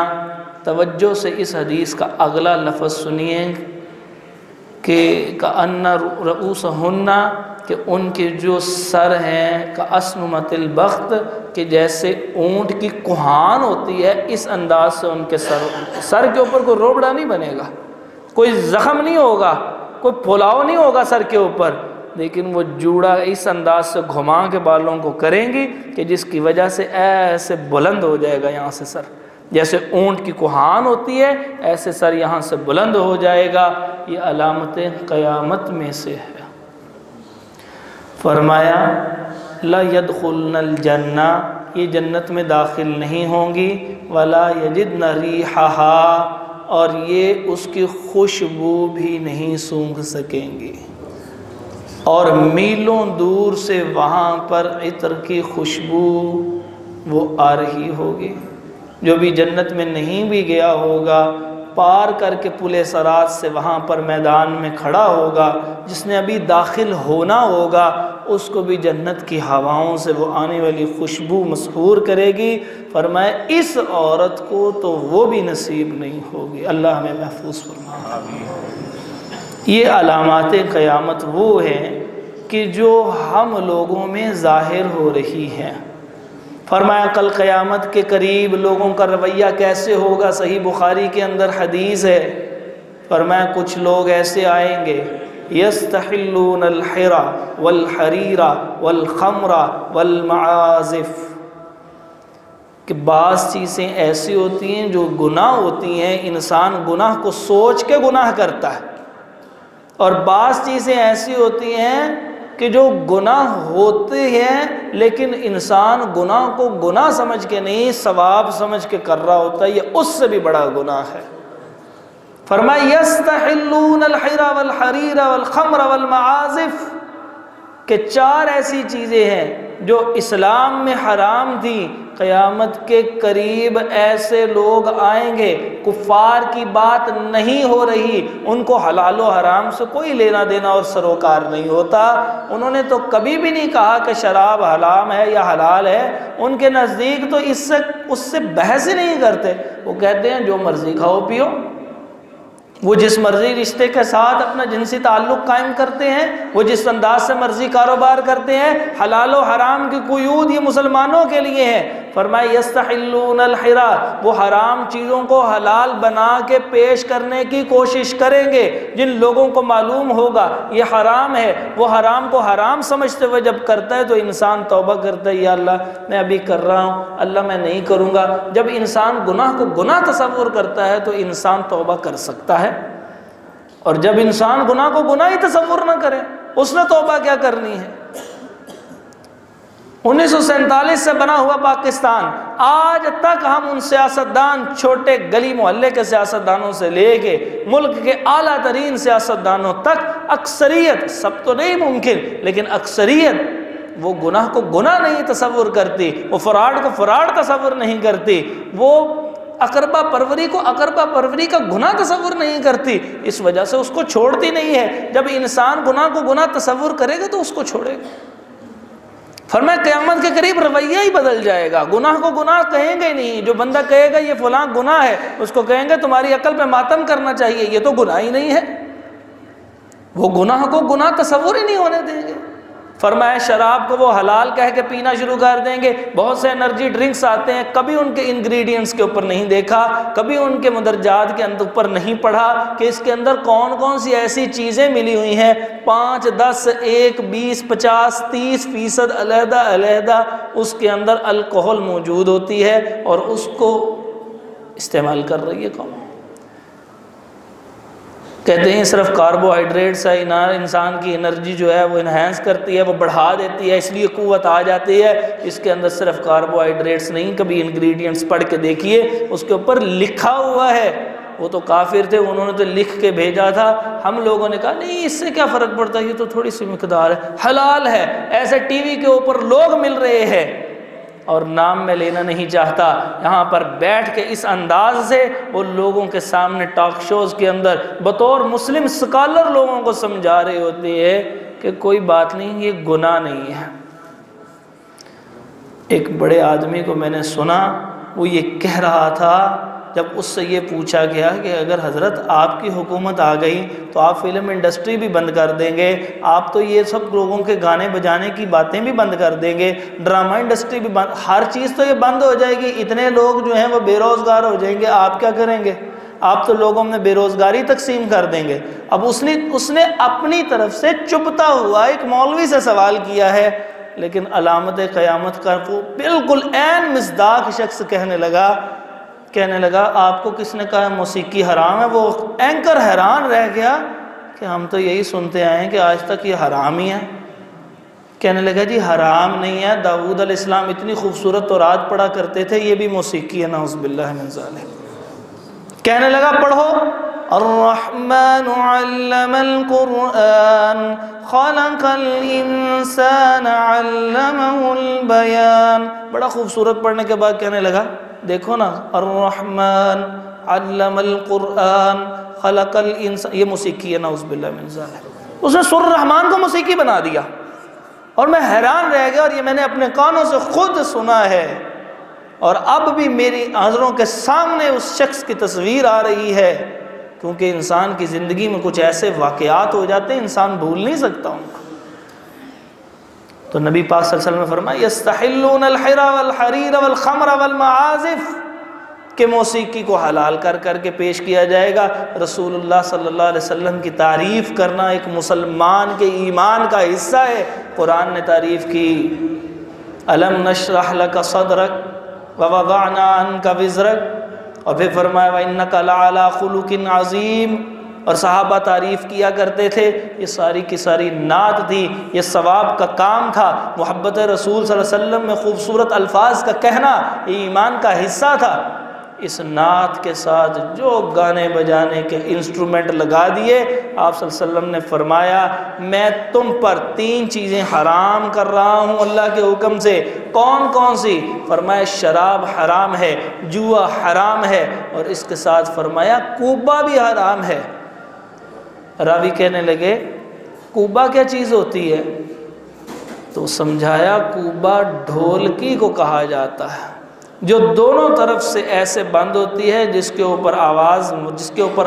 توجہ سے اس حدیث کا اگلا لفظ سنیے کہ کأن رؤوسہن، کہ ان کے جو سر ہیں کأسنمۃ البخت، کہ جیسے اونٹ کی کوہان ہوتی ہے اس انداز سے ان کے سر کے اوپر کوئی روبڑا نہیں بنے گا، کوئی زخم نہیں ہوگا، کوئی پھلاؤ نہیں ہوگا سر کے اوپر، لیکن وہ جوڑا اس انداز سے گھما کے بالوں کو کریں گی کہ جس کی وجہ سے ایسے بلند ہو جائے گا یہاں سے سر، جیسے اونٹ کی کوہان ہوتی ہے ایسے سر یہاں سے بلند ہو جائے گا، یہ علامت قیامت میں سے ہے۔ فرمایا لا يدخلن الجنہ، یہ جنت میں داخل نہیں ہوں گی، ولا یجدن ریحہا، اور یہ اس کی خوشبو بھی نہیں سونگھ سکیں گی، اور میلوں دور سے وہاں پر عطر کی خوشبو وہ آ رہی ہوگی۔ جو بھی جنت میں نہیں بھی گیا ہوگا، پار کر کے پل صراط سے وہاں پر میدان میں کھڑا ہوگا، جس نے ابھی داخل ہونا ہوگا، اس کو بھی جنت کی ہواؤں سے وہ آنے والی خوشبو مسحور کرے گی۔ فرمائے اس عورت کو تو وہ بھی نصیب نہیں ہوگی، اللہ ہمیں محفوظ فرمائے۔ یہ علامات قیامت وہ ہیں کہ جو ہم لوگوں میں ظاہر ہو رہی ہیں۔ فرمایا کل قیامت کے قریب لوگوں کا رویہ کیسے ہوگا، صحیح بخاری کے اندر حدیث ہے۔ فرمایا کچھ لوگ ایسے آئیں گے یستحلون الحر والحریر والخمر والمعازف، کہ بعض چیزیں ایسی ہوتی ہیں جو گناہ ہوتی ہیں، انسان گناہ کو سوچ کے گناہ کرتا ہے، اور بعض چیزیں ایسی ہوتی ہیں کہ جو گناہ ہوتے ہیں لیکن انسان گناہ کو گناہ سمجھ کے نہیں ثواب سمجھ کے کر رہا ہوتا ہے، یہ اس سے بھی بڑا گناہ ہے۔ فرمایا یستحلون الحر والحریر والخمر والمعازف، کہ چار ایسی چیزیں ہیں جو اسلام میں حرام تھی، قیامت کے قریب ایسے لوگ آئیں گے، کفار کی بات نہیں ہو رہی، ان کو حلال و حرام سے کوئی لینا دینا اور سروکار نہیں ہوتا، انہوں نے تو کبھی بھی نہیں کہا کہ شراب حرام ہے یا حلال ہے، ان کے نزدیک تو اس سے بحث ہی نہیں کرتے، وہ کہتے ہیں جو مرضی کھاؤ پیو، وہ جس مرضی رشتے کے ساتھ اپنا جنسی تعلق قائم کرتے ہیں، وہ جس انداز سے مرضی کاروبار کرتے ہیں، حلال و حرام کی قیود یہ مسلمانوں کے لیے ہے۔ فرمایا یستحلون الحر، وہ حرام چیزوں کو حلال بنا کے پیش کرنے کی کوشش کریں گے، جن لوگوں کو معلوم ہوگا یہ حرام ہے، وہ حرام کو حرام سمجھتے ہوئے جب کرتا ہے تو انسان توبہ کرتا ہے، یا اللہ میں ابھی کر رہا ہوں، اللہ میں نہیں کروں گا۔ جب انسان گناہ کو گناہ تصور کرتا ہے تو انسان توبہ کر سکتا ہے، اور جب انسان گناہ کو گناہ ہی تصور نہ کرے اس نے توبہ کیا کرنی ہے۔ 1947 سے بنا ہوا پاکستان، آج تک ہم ان سیاستدان، چھوٹے گلی محلے کے سیاستدانوں سے لے کے ملک کے اعلیٰ ترین سیاستدانوں تک، اکثریت، سب تو نہیں ممکن لیکن اکثریت، وہ گناہ کو گناہ نہیں تصور کرتی، وہ فراڈ کو فراڈ تصور نہیں کرتی، وہ اقربا پروری کو اقربا پروری کا گناہ تصور نہیں کرتی، اس وجہ سے اس کو چھوڑتی نہیں ہے۔ جب انسان گناہ کو گناہ تصور کرے گا تو اس کو چھوڑے گا۔ فرمایا قیامت کے قریب رویہ ہی بدل جائے گا، گناہ کو گناہ کہیں گے نہیں، جو بندہ کہے گا یہ فلاں گناہ ہے اس کو کہیں گے تمہاری عقل پہ ماتم کرنا چاہیے، یہ تو گناہ ہی نہیں ہے، وہ گناہ کو گناہ تصور ہی نہیں ہونے دیں گے۔ فرمایا شراب کو وہ حلال کہہ کے پینا شروع کر دیں گے، بہت سے انرجی ڈرنکس آتے ہیں، کبھی ان کے انگریڈینٹس کے اوپر نہیں دیکھا، کبھی ان کے مدرجات کے اوپر نہیں پڑھا کہ اس کے اندر کون کون سی ایسی چیزیں ملی ہوئی ہیں، 5، 10، 1، 20، 50، 30% علیحدہ علیحدہ اس کے اندر الکحل موجود ہوتی ہے، اور اس کو استعمال کر رہی ہے قوم۔ کہتے ہیں صرف کاربوہائیڈریٹس ہے، انسان کی انرجی جو ہے وہ انہینس کرتی ہے، وہ بڑھا دیتی ہے، اس لیے قوت آ جاتی ہے، اس کے اندر صرف کاربوہائیڈریٹس نہیں، کبھی انگریڈینٹس پڑھ کے دیکھیے اس کے اوپر لکھا ہوا ہے۔ وہ تو کافر تھے، انہوں نے تو لکھ کے بھیجا تھا، ہم لوگوں نے کہا نہیں اس سے کیا فرق پڑتا ہے، یہ تو تھوڑی سی مقدار ہے، حلال ہے۔ ایسے ٹی وی کے اوپر لوگ مل رہے ہیں، اور نام میں لینا نہیں چاہتا، یہاں پر بیٹھ کے اس انداز سے وہ لوگوں کے سامنے ٹاک شوز کے اندر بطور مسلم سکالر لوگوں کو سمجھا رہے ہوتے ہیں کہ کوئی بات نہیں، یہ گناہ نہیں ہے۔ ایک بڑے آدمی کو میں نے سنا، وہ یہ کہہ رہا تھا جب اس سے یہ پوچھا گیا کہ اگر حضرت آپ کی حکومت آ گئی تو آپ فلم انڈسٹری بھی بند کر دیں گے، آپ تو یہ سب لوگوں کے گانے بجانے کی باتیں بھی بند کر دیں گے، ڈرامہ انڈسٹری بھی بند، ہر چیز تو یہ بند ہو جائے گی، اتنے لوگ جو ہیں وہ بے روزگار ہو جائیں گے، آپ کیا کریں گے؟ آپ تو لوگوں میں بے روزگاری تقسیم کر دیں گے۔ اب اس نے اپنی طرف سے چپتا ہوا ایک مولوی سے سوال کیا ہے، لیکن علامت قیامت کا وہ بالکل عین مصداق شخص کہنے لگا کہنے لگا آپ کو کس نے کہا موسیقی حرام ہے؟ وہ اینکر حیران رہ گیا کہ ہم تو یہی سنتے آئے ہیں کہ آج تک یہ حرام ہی ہے۔ کہنے لگا جی حرام نہیں ہے، داؤد علیہ السلام اتنی خوبصورت تورات پڑھا کرتے تھے، یہ بھی موسیقی ہے، نعوذ باللہ من ذالک۔ کہنے لگا پڑھو، الرحمن علم القرآن خلق الانسان علمہ البیان۔ بڑا خوبصورت پڑھنے کے بعد کہنے لگا دیکھو نا، الرحمن علم القرآن خلق الانسان، یہ موسیقی ہے، نعوذ باللہ من ذالک۔ اس نے سورہ الرحمن کو موسیقی بنا دیا، اور میں حیران رہ گیا، اور یہ میں نے اپنے کانوں سے خود سنا ہے، اور اب بھی میری نظروں کے سامنے اس شخص کی تصویر آ رہی ہے، کیونکہ انسان کی زندگی میں کچھ ایسے واقعات ہو جاتے ہیں انسان بھول نہیں سکتا ان کو۔ تو نبی پاک صلی اللہ علیہ وسلم نے فرمایا یستحلون الحر والحریر والخمر والمعازف، کہ موسیقی کو حلال کر کر کے پیش کیا جائے گا۔ رسول اللہ صلی اللہ علیہ وسلم کی تعریف کرنا ایک مسلمان کے ایمان کا حصہ ہے۔ قرآن نے تعریف کی، الم نشرح لک صدرک ووضعنا عنک وزرک، اور پھر فرمایا وانک لعلی خلق عظیم، اور صحابہ تعریف کیا کرتے تھے۔ یہ ساری کی ساری نعت تھی، یہ ثواب کا کام تھا، محبت رسول صلی اللہ علیہ وسلم میں خوبصورت الفاظ کا کہنا یہ ایمان کا حصہ تھا۔ اس نعت کے ساتھ جو گانے بجانے کے انسٹرومنٹ لگا دیے، آپ صلی اللہ علیہ وسلم نے فرمایا میں تم پر 3 چیزیں حرام کر رہا ہوں اللہ کے حکم سے۔ کون کون سی؟ فرمایا شراب حرام ہے، جوا حرام ہے، اور اس کے ساتھ فرمایا کوبا بھی حرام ہے۔ راوی کہنے لگے کوبا کیا چیز ہوتی ہے؟ تو سمجھایا کوبا ڈھولکی کو کہا جاتا ہے، جو دونوں طرف سے ایسے بند ہوتی ہے، جس کے اوپر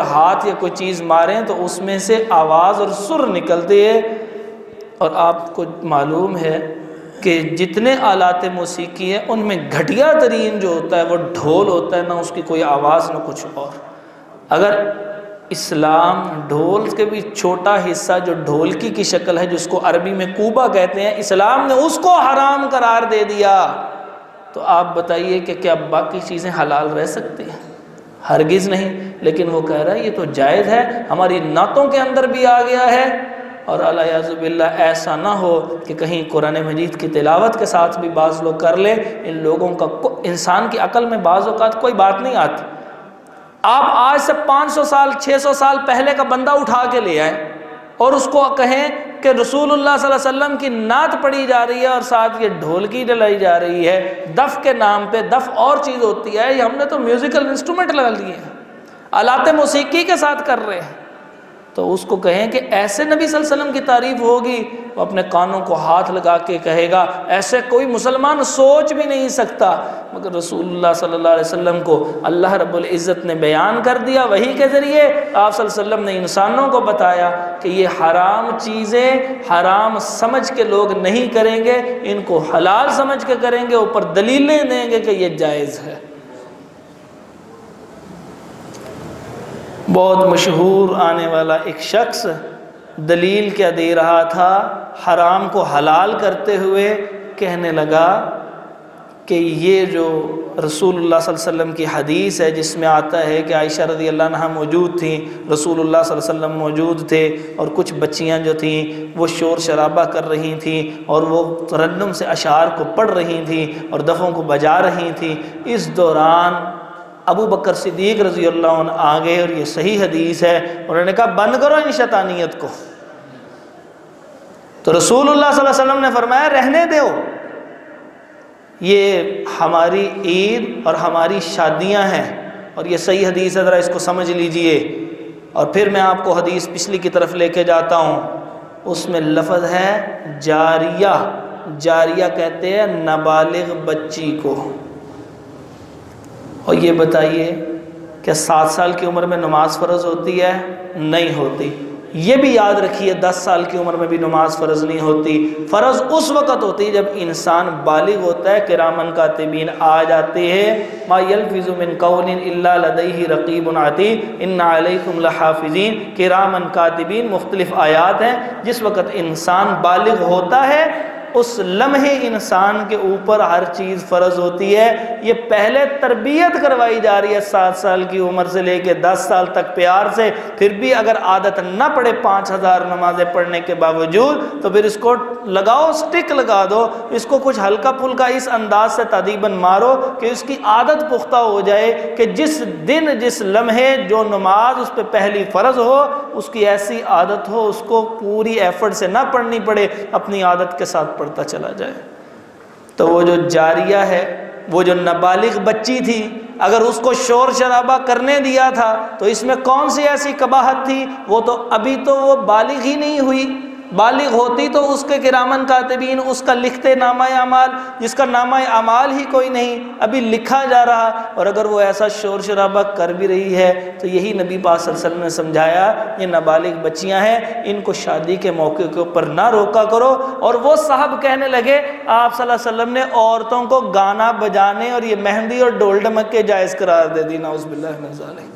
ہاتھ یا کوئی چیز ماریں تو اس میں سے آواز اور سر نکلتی ہے۔ اور آپ کو معلوم ہے کہ جتنے آلات موسیقی ہیں ان میں گھٹیا ترین جو ہوتا ہے وہ ڈھول ہوتا ہے، نہ اس کی کوئی آواز نہ کچھ اور۔ اگر اسلام ڈھول کے بھی چھوٹا حصہ جو ڈھولکی کی شکل ہے، جس کو عربی میں کوبا کہتے ہیں، اسلام نے اس کو حرام قرار دے دیا، تو آپ بتائیے کہ کیا باقی چیزیں حلال رہ سکتی ہیں؟ ہرگز نہیں۔ لیکن وہ کہہ رہا ہے یہ تو جائز ہے، ہماری نعتوں کے اندر بھی آ گیا ہے۔ اور الیاذ باللہ ایسا نہ ہو کہ کہیں قرآن مجید کی تلاوت کے ساتھ بھی بعض لوگ کر لیں۔ ان لوگوں کا انسان کی عقل میں بعض اوقات کوئی بات نہیں آتی۔ آپ آج سے 500 سال 600 سال پہلے کا بندہ اٹھا کے لے آئیں اور اس کو کہیں کہ رسول اللہ صلی اللہ علیہ وسلم کی نعت پڑھی جا رہی ہے اور ساتھ یہ ڈھولکی ڈلائی جا رہی ہے دف کے نام پہ۔ دف اور چیز ہوتی ہے، یہ ہم نے تو میوزیکل انسٹرومنٹ لگا لیے ہیں، آلات موسیقی کے ساتھ کر رہے ہیں۔ تو اس کو کہیں کہ ایسے نبی صلی اللہ علیہ وسلم کی تعریف ہوگی، وہ اپنے کانوں کو ہاتھ لگا کے کہے گا ایسے کوئی مسلمان سوچ بھی نہیں سکتا۔ مگر رسول اللہ صلی اللہ علیہ وسلم کو اللہ رب العزت نے بیان کر دیا وحی کے ذریعے، آپ صلی اللہ علیہ وسلم نے انسانوں کو بتایا کہ یہ حرام چیزیں حرام سمجھ کے لوگ نہیں کریں گے، ان کو حلال سمجھ کے کریں گے، اوپر دلیلیں دیں گے کہ یہ جائز ہے۔ بہت مشہور آنے والا ایک شخص دلیل کیا دے رہا تھا حرام کو حلال کرتے ہوئے، کہنے لگا کہ یہ جو رسول اللہ صلی اللہ علیہ وسلم کی حدیث ہے جس میں آتا ہے کہ عائشہ رضی اللہ عنہا موجود تھیں، رسول اللہ صلی اللہ علیہ وسلم موجود تھے، اور کچھ بچیاں جو تھیں وہ شور شرابہ کر رہی تھیں اور وہ ترنم سے اشعار کو پڑھ رہی تھیں اور دفوں کو بجا رہی تھیں۔ اس دوران ابو بکر صدیق رضی اللہ عنہ آگے، اور یہ صحیح حدیث ہے، انہوں نے کہا بند کرو ان شیطانیت کو۔ تو رسول اللہ صلی اللہ علیہ وسلم نے فرمایا رہنے دو، یہ ہماری عید اور ہماری شادیاں ہیں، اور یہ صحیح حدیث ہے، ذرا اس کو سمجھ لیجئے۔ اور پھر میں آپ کو حدیث پچھلی کی طرف لے کے جاتا ہوں، اس میں لفظ ہے جاریہ۔ جاریہ کہتے ہیں نابالغ بچی کو۔ اور یہ بتائیے کہ 7 سال کی عمر میں نماز فرض ہوتی ہے؟ نہیں ہوتی۔ یہ بھی یاد رکھیے 10 سال کی عمر میں بھی نماز فرض نہیں ہوتی۔ فرض اس وقت ہوتی ہے جب انسان بالغ ہوتا ہے، کرامن کاتبین آ جاتے ہیں، ما یلفظ من قول الا لدیہ رقیب عتید ان علیکم لحافظین۔ کرامن کاتبین مختلف آیات ہیں، جس وقت انسان بالغ ہوتا ہے اس لمحے انسان کے اوپر ہر چیز فرض ہوتی ہے۔ یہ پہلے تربیت کروائی جا رہی ہے 7 سال کی عمر سے لے کے 10 سال تک پیار سے، پھر بھی اگر عادت نہ پڑے 5000 نمازیں پڑھنے کے باوجود تو پھر اس کو لگاؤ، سٹک لگا دو، اس کو کچھ ہلکا پھلکا اس انداز سے تادیباً مارو کہ اس کی عادت پختہ ہو جائے کہ جس دن جس لمحے جو نماز اس پہ پہلی فرض ہو اس کی ایسی عادت ہو، اس کو پوری ایفرٹ سے نہ پڑھنی پڑے، اپنی عادت کے ساتھ پڑھتا چلا جائے۔ تو وہ جو جاریہ ہے، وہ جو نابالغ بچی تھی، اگر اس کو شور شرابہ کرنے دیا تھا تو اس میں کون سی ایسی قباحت تھی؟ وہ تو ابھی تو وہ بالغ ہی نہیں ہوئی، بالغ ہوتی تو اس کے کرامن کاتبین اس کا لکھتے نامہ اعمال، جس کا نامہ اعمال ہی کوئی نہیں، ابھی لکھا جا رہا، اور اگر وہ ایسا شور شرابہ کر بھی رہی ہے تو یہی نبی پاک صلی اللہ علیہ وسلم نے سمجھایا یہ نابالغ بچیاں ہیں، ان کو شادی کے موقع کے اوپر نہ روکا کرو۔ اور وہ صاحب کہنے لگے آپ صلی اللہ علیہ وسلم نے عورتوں کو گانا بجانے اور یہ مہندی اور ڈول ڈمکے جائز قرار دے دی، نعوذ باللہ من ذالک۔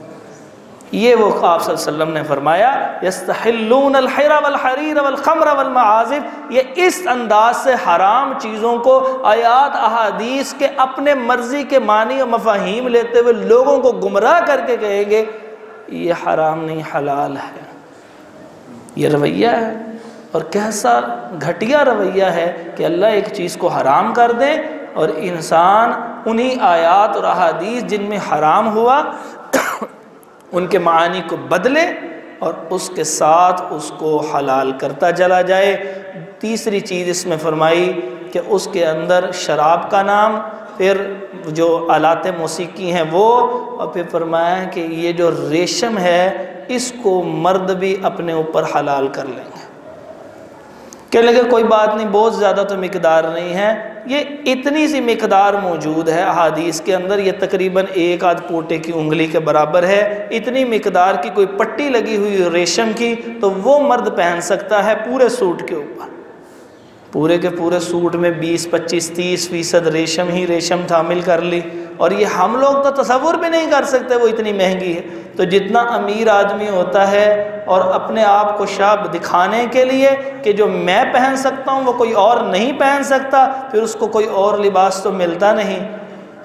یہ وہ آپ صلی اللہ علیہ وسلم نے فرمایا یستحلون الحر والحریر والخمر والمعازف، یہ اس انداز سے حرام چیزوں کو آیات احادیث کے اپنے مرضی کے معنی و مفاہیم لیتے ہوئے لوگوں کو گمراہ کر کے کہیں گے یہ حرام نہیں حلال ہے۔ یہ رویہ ہے، اور کیسا گھٹیا رویہ ہے کہ اللہ ایک چیز کو حرام کر دیں اور انسان انہی آیات اور احادیث جن میں حرام ہوا ان کے معانی کو بدلے اور اس کے ساتھ اس کو حلال کرتا چلا جائے۔ تیسری چیز اس میں فرمائی کہ اس کے اندر شراب کا نام، پھر جو آلات موسیقی ہیں وہ، اور پھر فرمایا کہ یہ جو ریشم ہے اس کو مرد بھی اپنے اوپر حلال کر لیں گے۔ کہنے لگے کوئی بات نہیں، بہت زیادہ تو مقدار نہیں ہے، یہ اتنی سی مقدار موجود ہے احادیث کے اندر، یہ تقریباً 1 پوٹے کی انگلی کے برابر ہے، اتنی مقدار کی کوئی پٹی لگی ہوئی ریشم کی تو وہ مرد پہن سکتا ہے پورے سوٹ کے اوپر، پورے کے پورے سوٹ میں 20 25 30% ریشم ہی ریشم شامل کر لی، اور یہ ہم لوگ تو تصور بھی نہیں کر سکتے، وہ اتنی مہنگی ہے۔ تو جتنا امیر آدمی ہوتا ہے اور اپنے آپ کو شاب دکھانے کے لیے کہ جو میں پہن سکتا ہوں وہ کوئی اور نہیں پہن سکتا، پھر اس کو کوئی اور لباس تو ملتا نہیں،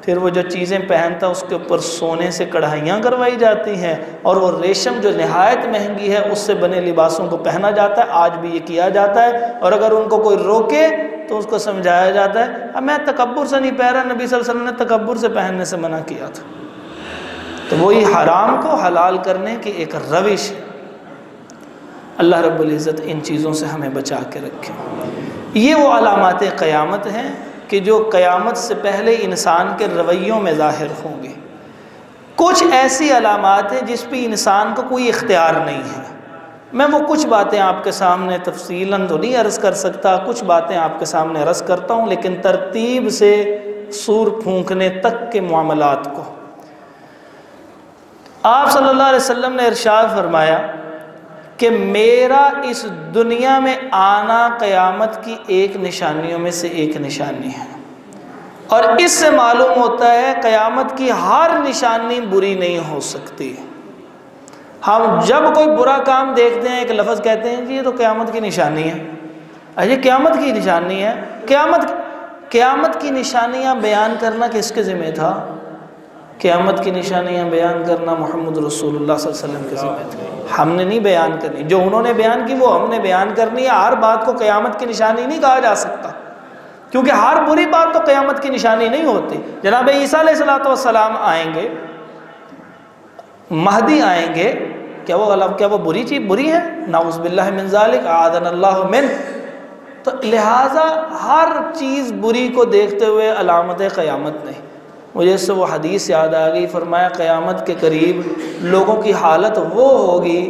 پھر وہ جو چیزیں پہنتا اس کے اوپر سونے سے کڑھائیاں کروائی جاتی ہیں، اور وہ ریشم جو نہایت مہنگی ہے اس سے بنے لباسوں کو پہنا جاتا ہے، آج بھی یہ کیا جاتا ہے۔ اور اگر ان کو کوئی روکے تو اس کو سمجھایا جاتا ہے اب میں تکبر سے نہیں پہن رہا، نبی صلی اللہ علیہ وسلم نے تکبر سے پہننے سے منع کیا تھا۔ تو وہی حرام کو حلال کرنے کی ایک روش ہے۔ اللہ رب العزت ان چیزوں سے ہمیں بچا کے رکھے۔ یہ وہ علامات قیامت ہیں کہ جو قیامت سے پہلے انسان کے رویوں میں ظاہر ہوں گے۔ کچھ ایسی علامات ہیں جس پہ انسان کو کوئی اختیار نہیں ہے۔ میں وہ کچھ باتیں آپ کے سامنے تفصیلاً تو نہیں عرض کر سکتا، کچھ باتیں آپ کے سامنے عرض کرتا ہوں، لیکن ترتیب سے سور پھونکنے تک کے معاملات کو۔ آپ صلی اللہ علیہ وسلم نے ارشاد فرمایا کہ میرا اس دنیا میں آنا قیامت کی ایک نشانیوں میں سے ایک نشانی ہے، اور اس سے معلوم ہوتا ہے قیامت کی ہر نشانی بری نہیں ہو سکتی۔ ہم جب کوئی برا کام دیکھتے ہیں ایک لفظ کہتے ہیں جی یہ تو قیامت کی نشانی ہے، یہ قیامت کی نشانی ہے۔ قیامت کی نشانیاں بیان کرنا کس کے ذمہ تھا؟ قیامت کی نشانیاں بیان کرنا محمد رسول اللہ صلی اللہ علیہ وسلم کے ذمہ تھا، ہم نے نہیں بیان کرنی، جو انہوں نے بیان کی وہ ہم نے بیان کرنی ہے۔ ہر بات کو قیامت کی نشانی نہیں کہا جا سکتا، کیونکہ ہر بری بات تو قیامت کی نشانی نہیں ہوتی۔ جناب عیسیٰ علیہ السلام آئیں گے، مہدی آئیں گے، کیا وہ بری چیز بری ہے؟ نعوذ باللہ من ذالک، اعاذنا اللہ من۔ تو لہٰذا ہر چیز بری کو دیکھتے ہوئے علامت قیامت نہیں۔ مجھے اس سے وہ حدیث یاد آ گئی، فرمایا قیامت کے قریب لوگوں کی حالت وہ ہوگی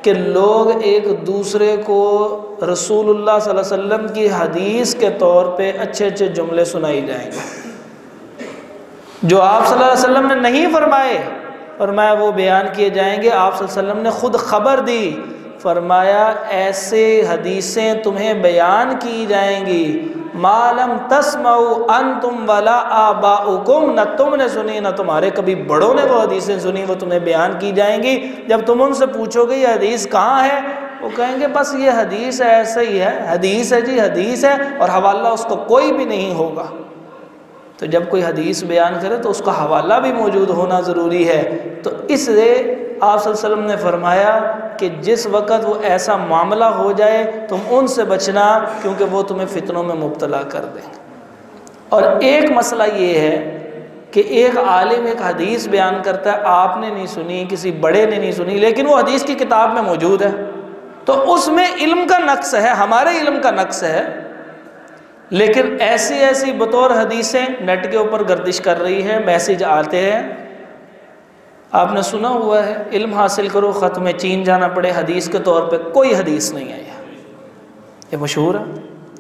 کہ لوگ ایک دوسرے کو رسول اللہ صلی اللہ علیہ وسلم کی حدیث کے طور پہ اچھے اچھے جملے سنائی جائیں گے جو آپ صلی اللہ علیہ وسلم نے نہیں فرمائے، فرمایا وہ بیان کیے جائیں گے۔ آپ صلی اللہ علیہ وسلم نے خود خبر دی، فرمایا ایسے حدیثیں تمہیں بیان کی جائیں گی ما لم تسمعوا انتم ولا آباؤکم، نہ تم نے سنی نہ تمہارے کبھی بڑوں نے وہ حدیثیں سنی، وہ تمہیں بیان کی جائیں گی۔ جب تم ان سے پوچھو گے یہ حدیث کہاں ہے، وہ کہیں گے بس یہ حدیث ہے، ایسا ہی ہے، حدیث ہے جی حدیث ہے، اور حوالہ اس کو کوئی بھی نہیں ہوگا۔ تو جب کوئی حدیث بیان کرے تو اس کا حوالہ بھی موجود ہونا ضروری ہے۔ تو اس لیے آپ صلی اللہ علیہ وسلم نے فرمایا کہ جس وقت وہ ایسا معاملہ ہو جائے تم ان سے بچنا، کیونکہ وہ تمہیں فتنوں میں مبتلا کر دیں گے۔ اور ایک مسئلہ یہ ہے کہ ایک عالم ایک حدیث بیان کرتا ہے، آپ نے نہیں سنی، کسی بڑے نے نہیں سنی، لیکن وہ حدیث کی کتاب میں موجود ہے، تو اس میں علم کا نقص ہے، ہمارے علم کا نقص ہے، لیکن ایسی بطور حدیثیں نیٹ کے اوپر گردش کر رہی ہیں، میسیج آتے ہیں۔ آپ نے سنا ہوا ہے علم حاصل کرو ختم چین جانا پڑے، حدیث کے طور پہ کوئی حدیث نہیں ہے، یہ مشہور ہے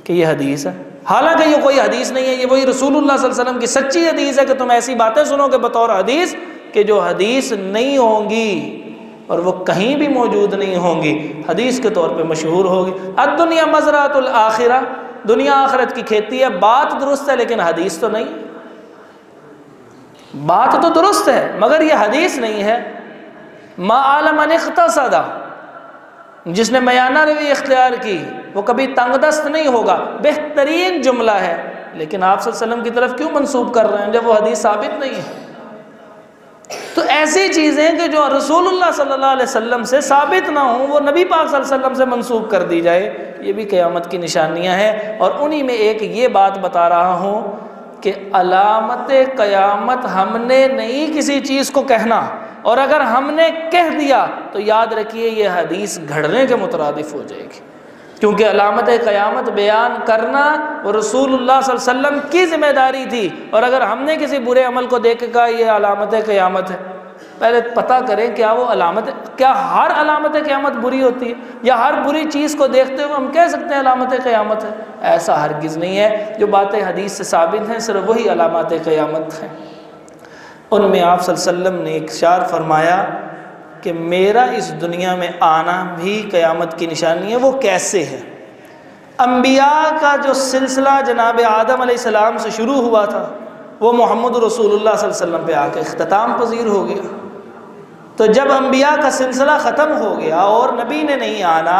کہ یہ حدیث ہے، حالانکہ یہ کوئی حدیث نہیں ہے، یہ وہی رسول اللہ صلی اللہ علیہ وسلم کی سچی حدیث ہے کہ تم ایسی باتیں سنو گے بطور حدیث کہ جو حدیث نہیں ہوں گی اور وہ کہیں بھی موجود نہیں ہوں گی، حدیث کے طور پہ مشہور ہوگی۔ الدنیا مزرعۃ الآخرہ، دنیا آخرت کی کھیتی ہے، بات درست ہے لیکن حدیث تو نہیں، بات تو درست ہے مگر یہ حدیث نہیں ہے۔ ما آل من اختصد، جس نے میانہ روی اختیار کی وہ کبھی تنگ دست نہیں ہوگا، بہترین جملہ ہے، لیکن آپ صلی اللہ علیہ وسلم کی طرف کیوں منسوب کر رہے ہیں جب وہ حدیث ثابت نہیں ہے؟ تو ایسی چیزیں کہ جو رسول اللہ صلی اللہ علیہ وسلم سے ثابت نہ ہوں وہ نبی پاک صلی اللہ علیہ وسلم سے منسوب کر دی جائے، یہ بھی قیامت کی نشانیاں ہیں۔ اور انہی میں ایک یہ بات بتا رہا ہوں کہ علامت قیامت ہم نے نہیں کسی چیز کو کہنا، اور اگر ہم نے کہہ دیا تو یاد رکھیے یہ حدیث گھڑنے کے مترادف ہو جائے گی، کیونکہ علامت قیامت بیان کرنا وہ رسول اللہ صلی اللہ علیہ وسلم کی ذمہ داری تھی، اور اگر ہم نے کسی برے عمل کو دیکھ کے کہا یہ علامت قیامت ہے، پہلے پتہ کریں کیا وہ علامت، کیا ہر علامت قیامت بری ہوتی ہے، یا ہر بری چیز کو دیکھتے ہوئے ہم کہہ سکتے ہیں علامت قیامت ہے؟ ایسا ہرگز نہیں ہے۔ جو باتیں حدیث سے ثابت ہیں صرف وہی علامات قیامت ہیں۔ ان میں آپ صلی اللہ علیہ وسلم نے ایک اشار فرمایا کہ میرا اس دنیا میں آنا بھی قیامت کی نشانی ہے۔ وہ کیسے ہے؟ انبیاء کا جو سلسلہ جناب آدم علیہ السلام سے شروع ہوا تھا وہ محمد رسول اللہ صلی اللہ علیہ وسلم پہ آ کے اختتام پذیر ہو گیا۔ تو جب انبیاء کا سلسلہ ختم ہو گیا اور نبی نے نہیں آنا،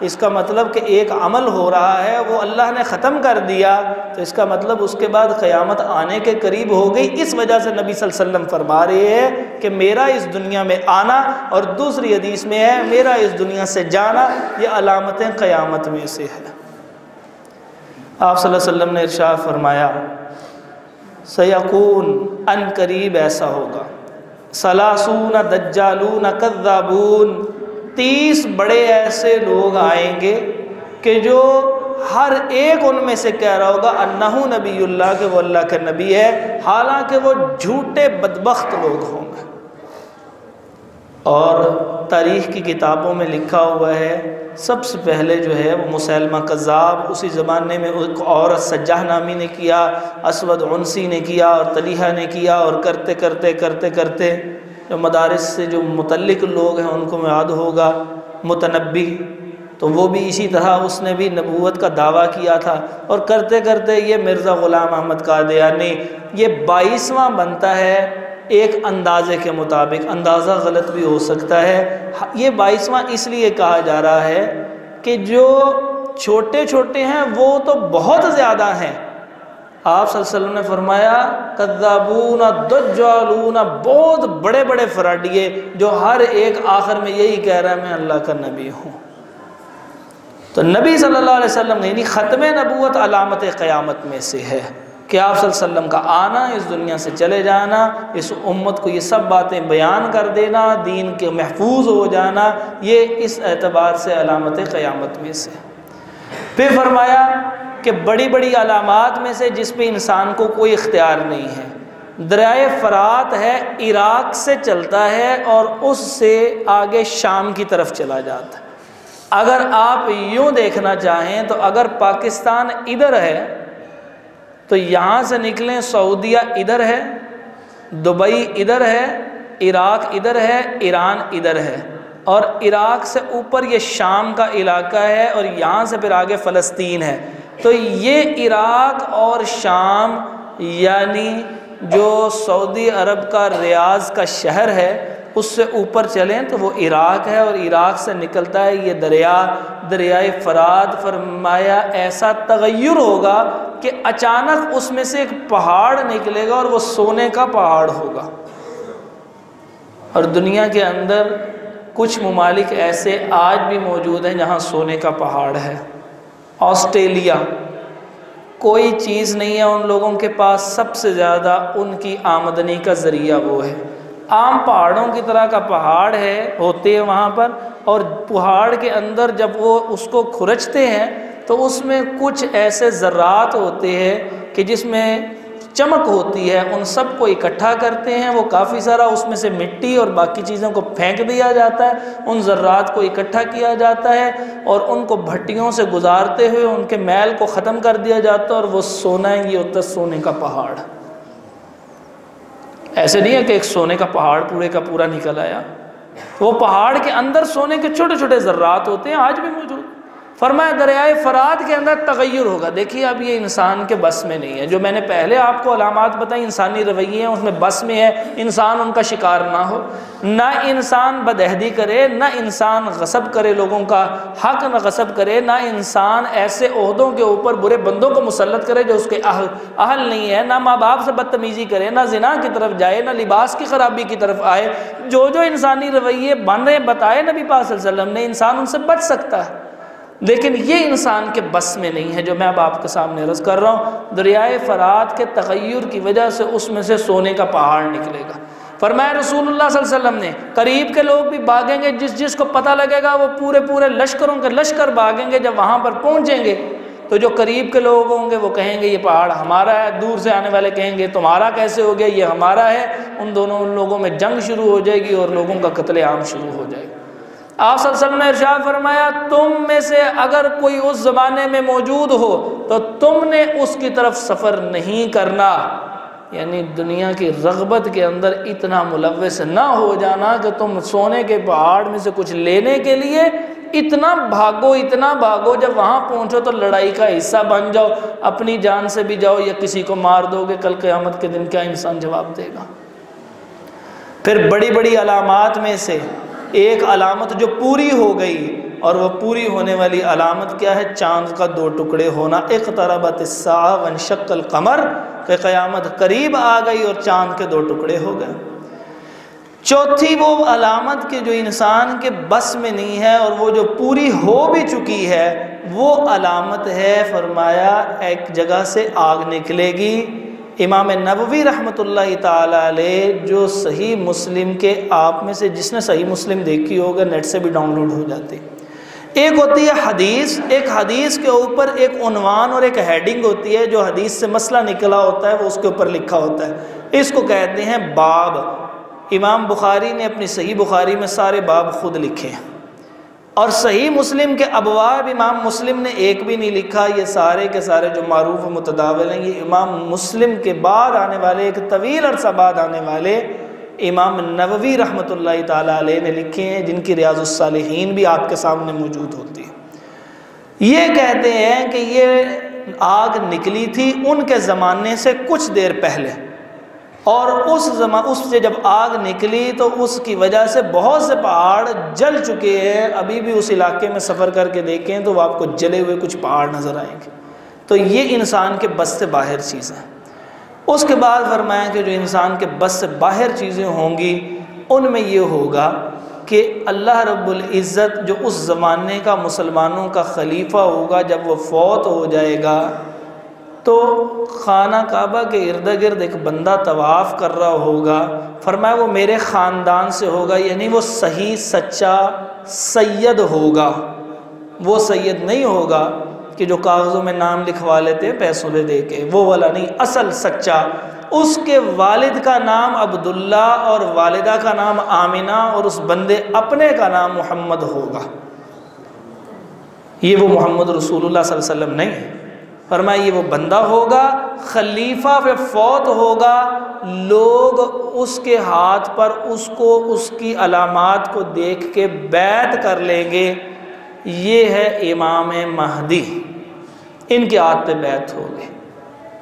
اس کا مطلب کہ ایک عمل ہو رہا ہے وہ اللہ نے ختم کر دیا، تو اس کا مطلب اس کے بعد قیامت آنے کے قریب ہو گئی۔ اس وجہ سے نبی صلی اللہ علیہ وسلم فرما رہے ہیں کہ میرا اس دنیا میں آنا، اور دوسری حدیث میں ہے میرا اس دنیا سے جانا، یہ علامتیں قیامت میں سے ہے۔ آپ صلی اللہ علیہ وسلم نے ارشاد فرمایا سیکون، ان قریب ایسا ہوگا، ثلاثون دجالون کذابون، 30 بڑے ایسے لوگ آئیں گے کہ جو ہر ایک ان میں سے کہہ رہا ہوگا انہو نبی اللہ، کہ وہ اللہ کے نبی ہے، حالانکہ وہ جھوٹے بدبخت لوگ ہوں گے۔ اور تاریخ کی کتابوں میں لکھا ہوا ہے سب سے پہلے جو ہے وہ مسیلمہ کذاب، اسی زمانے میں ایک عورت سجاہ نامی نے کیا، اسود عنسی نے کیا، اور طلیحہ نے کیا، اور کرتے کرتے جو مدارس سے جو متعلق لوگ ہیں ان کو یاد ہوگا متنبی، تو وہ بھی اسی طرح اس نے بھی نبوت کا دعویٰ کیا تھا، اور کرتے یہ مرزا غلام احمد قادیانی، یہ 22واں بنتا ہے ایک اندازے کے مطابق، اندازہ غلط بھی ہو سکتا ہے، یہ 22واں اس لیے کہا جا رہا ہے کہ جو چھوٹے ہیں وہ تو بہت زیادہ ہیں۔ آپ صلی اللہ علیہ وسلم نے فرمایا کذابون دجالون، بہت بڑے فراڈیے جو ہر ایک آخر میں یہی کہہ رہا ہے میں اللہ کا نبی ہوں۔ تو نبی صلی اللہ علیہ وسلم نے یعنی ختم نبوت علامت قیامت میں سے ہے کہ آپ صلی اللہ علیہ وسلم کا آنا، اس دنیا سے چلے جانا، اس امت کو یہ سب باتیں بیان کر دینا، دین کے محفوظ ہو جانا، یہ اس اعتبار سے علامت قیامت میں سے۔ پھر فرمایا کہ بڑی علامات میں سے جس پہ انسان کو کوئی اختیار نہیں ہے، دریائے فرات ہے، عراق سے چلتا ہے اور اس سے آگے شام کی طرف چلا جاتا ہے۔ اگر آپ یوں دیکھنا چاہیں تو اگر پاکستان ادھر ہے تو یہاں سے نکلیں سعودیہ ادھر ہے، دبئی ادھر ہے، عراق ادھر ہے، ایران ادھر ہے، اور عراق سے اوپر یہ شام کا علاقہ ہے، اور یہاں سے پھر آگے فلسطین ہے۔ تو یہ عراق اور شام یعنی جو سعودی عرب کا ریاض کا شہر ہے، اس سے اوپر چلیں تو وہ عراق ہے، اور عراق سے نکلتا ہے یہ دریائے فرات۔ فرمایا ایسا تغیر ہوگا کہ اچانک اس میں سے ایک پہاڑ نکلے گا اور وہ سونے کا پہاڑ ہوگا۔ اور دنیا کے اندر کچھ ممالک ایسے آج بھی موجود ہیں جہاں سونے کا پہاڑ ہے۔ آسٹریلیا، کوئی چیز نہیں ہے ان لوگوں کے پاس، سب سے زیادہ ان کی آمدنی کا ذریعہ وہ ہے۔ عام پہاڑوں کی طرح کا پہاڑ ہوتے ہیں وہاں پر، اور پہاڑ کے اندر جب وہ اس کو کھرچتے ہیں تو اس میں کچھ ایسے ذرات ہوتے ہیں کہ جس میں چمک ہوتی ہے، ان سب کو اکٹھا کرتے ہیں، وہ کافی سارا اس میں سے مٹی اور باقی چیزوں کو پھینک دیا جاتا ہے، ان ذرات کو اکٹھا کیا جاتا ہے اور ان کو بھٹیوں سے گزارتے ہوئے ان کے میل کو ختم کر دیا جاتا ہے، اور وہ سونا یہ ہوتا ہے سونے کا پہاڑ۔ ایسے نہیں ہے کہ ایک سونے کا پہاڑ پورے کا پورا نکل آیا، وہ پہاڑ کے اندر سونے کے چھوٹے چھوٹے ذرات ہوتے ہیں، آج بھی موجود۔ فرمایا دریائے فرات کے اندر تغیر ہوگا۔ دیکھیے اب یہ انسان کے بس میں نہیں ہے، جو میں نے پہلے آپ کو علامات بتائی انسانی رویے ہیں، اس میں بس میں ہے انسان ان کا شکار نہ ہو، نہ انسان بدعہدی کرے، نہ انسان غصب کرے، لوگوں کا حق نہ غصب کرے، نہ انسان ایسے عہدوں کے اوپر برے بندوں کو مسلط کرے جو اس کے اہل نہیں ہے، نہ ماں باپ سے بدتمیزی کرے، نہ زنا کی طرف جائے، نہ لباس کی خرابی کی طرف آئے۔ جو انسانی رویے بن رہے بتائے نبی پاک صلی اللہ علیہ وسلم نے، انسان ان سے بچ سکتا ہے، لیکن یہ انسان کے بس میں نہیں ہے جو میں اب آپ کے سامنے عرض کر رہا ہوں۔ دریائے فرات کے تغیر کی وجہ سے اس میں سے سونے کا پہاڑ نکلے گا۔ فرمایا رسول اللہ صلی اللہ علیہ وسلم نے قریب کے لوگ بھی بھاگیں گے، جس کو پتہ لگے گا وہ پورے لشکروں کے لشکر بھاگیں گے۔ جب وہاں پر پہنچیں گے تو جو قریب کے لوگ ہوں گے وہ کہیں گے یہ پہاڑ ہمارا ہے، دور سے آنے والے کہیں گے تمہارا کیسے ہو گیا، یہ ہمارا ہے۔ ان لوگوں میں جنگ شروع ہو جائے گی اور لوگوں کا قتل عام شروع ہو جائے گا۔ آپ صلی اللہ علیہ وسلم نے ارشاد فرمایا تم میں سے اگر کوئی اس زمانے میں موجود ہو تو تم نے اس کی طرف سفر نہیں کرنا، یعنی دنیا کی رغبت کے اندر اتنا ملوث نہ ہو جانا کہ تم سونے کے پہاڑ میں سے کچھ لینے کے لیے اتنا بھاگو، جب وہاں پہنچو تو لڑائی کا حصہ بن جاؤ، اپنی جان سے بھی جاؤ یا کسی کو مار دو گے، کل قیامت کے دن کیا انسان جواب دے گا۔ پھر بڑی علامات میں سے ایک علامت جو پوری ہو گئی، اور وہ پوری ہونے والی علامت کیا ہے؟ چاند کا 2 ٹکڑے ہونا۔ اقتربت الساعہ وانشق القمر، کہ قیامت قریب آ گئی اور چاند کے 2 ٹکڑے ہو گئے۔ چوتھی وہ علامت کہ جو انسان کے بس میں نہیں ہے اور وہ جو پوری ہو بھی چکی ہے، وہ علامت ہے فرمایا ایک جگہ سے آگ نکلے گی۔ امام نووی رحمۃ اللہ تعالی علیہ جو صحیح مسلم کے، آپ میں سے جس نے صحیح مسلم دیکھی ہوگا نیٹ سے بھی ڈاؤن لوڈ ہو جاتی، ایک ہوتی ہے حدیث، ایک حدیث کے اوپر ایک عنوان اور ایک ہیڈنگ ہوتی ہے، جو حدیث سے مسئلہ نکلا ہوتا ہے وہ اس کے اوپر لکھا ہوتا ہے، اس کو کہتے ہیں باب۔ امام بخاری نے اپنی صحیح بخاری میں سارے باب خود لکھے ہیں، اور صحیح مسلم کے ابواب امام مسلم نے ایک بھی نہیں لکھا۔ یہ سارے کے سارے جو معروف و متداول ہیں یہ امام مسلم کے بعد آنے والے، ایک طویل عرصہ بعد آنے والے امام نووی رحمۃ اللہ تعالیٰ علیہ نے لکھے ہیں، جن کی ریاض الصالحین بھی آپ کے سامنے موجود ہوتی ہے۔ یہ کہتے ہیں کہ یہ آگ نکلی تھی ان کے زمانے سے کچھ دیر پہلے، اور اس سے جب آگ نکلی تو اس کی وجہ سے بہت سے پہاڑ جل چکے ہیں۔ ابھی بھی اس علاقے میں سفر کر کے دیکھیں تو وہ آپ کو جلے ہوئے کچھ پہاڑ نظر آئیں گے۔ تو یہ انسان کے بس سے باہر چیزیں ہیں۔ اس کے بعد فرمایا کہ جو انسان کے بس سے باہر چیزیں ہوں گی ان میں یہ ہوگا کہ اللہ رب العزت جو اس زمانے کا مسلمانوں کا خلیفہ ہوگا، جب وہ فوت ہو جائے گا تو خانہ کعبہ کے ارد گرد ایک بندہ طواف کر رہا ہوگا، فرمایا وہ میرے خاندان سے ہوگا، یعنی وہ صحیح سچا سید ہوگا۔ وہ سید نہیں ہوگا کہ جو کاغذوں میں نام لکھوا لیتے ہیں پیسوں لے دے کے، وہ والا نہیں، اصل سچا۔ اس کے والد کا نام عبداللہ اور والدہ کا نام آمنہ اور اس بندے اپنے کا نام محمد ہوگا۔ یہ وہ محمد رسول اللہ صلی اللہ علیہ وسلم نہیں ہے۔ فرمایا یہ وہ بندہ ہوگا، خلیفہ پہ فوت ہوگا، لوگ اس کے ہاتھ پر اس کی علامات کو دیکھ کے بیعت کر لیں گے، یہ ہے امام مہدی، ان کے ہاتھ پہ بیعت ہوگی۔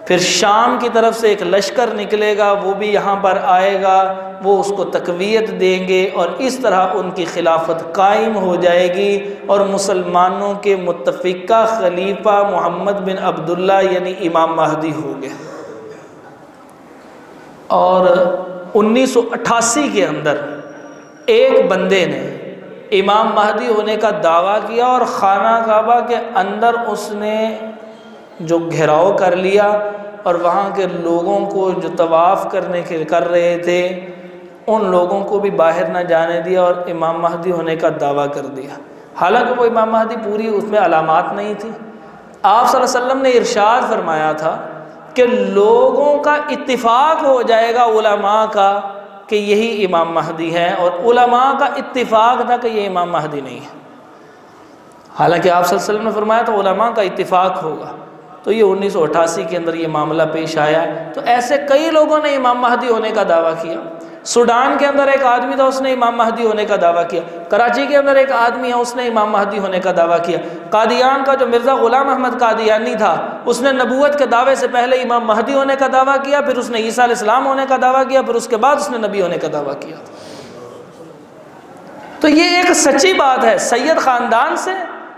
پھر شام کی طرف سے ایک لشکر نکلے گا، وہ بھی یہاں پر آئے گا، وہ اس کو تقویت دیں گے اور اس طرح ان کی خلافت قائم ہو جائے گی اور مسلمانوں کے متفقہ خلیفہ محمد بن عبداللہ یعنی امام مہدی ہوں گے۔ اور 1988 کے اندر ایک بندے نے امام مہدی ہونے کا دعویٰ کیا اور خانہ کعبہ کے اندر اس نے جو گھیراؤ کر لیا اور وہاں کے لوگوں کو جو طواف کرنے کے کر رہے تھے ان لوگوں کو بھی باہر نہ جانے دیا اور امام مہدی ہونے کا دعویٰ کر دیا، حالانکہ وہ امام مہدی پوری اس میں علامات نہیں تھی۔ آپ صلی اللہ علیہ وسلم نے ارشاد فرمایا تھا کہ لوگوں کا اتفاق ہو جائے گا علماء کا کہ یہی امام مہدی ہیں، اور علماء کا اتفاق تھا کہ یہ امام مہدی نہیں ہے، حالانکہ آپ صلی اللہ علیہ وسلم نے فرمایا تو علماء کا اتفاق ہوگا۔ تو یہ 1988 کے اندر یہ معاملہ پیش آیا۔ تو ایسے کئی لوگوں نے امام مہدی ہونے کا دعویٰ کیا۔ سوڈان کے اندر ایک آدمی تھا، اس نے امام مہدی ہونے کا دعویٰ کیا۔ کراچی کے اندر ایک آدمی ہے، اس نے امام مہدی ہونے کا دعویٰ کیا۔ قادیان کا جو مرزا غلام احمد قادیانی تھا، اس نے نبوت کے دعوے سے پہلے امام مہدی ہونے کا دعویٰ کیا، پھر اس نے عیسیٰ علیہ السلام ہونے کا دعویٰ کیا، پھر اس کے بعد اس نے نبی ہونے کا دعویٰ کیا۔ تو یہ ایک سچی بات ہے، سید خاندان سے،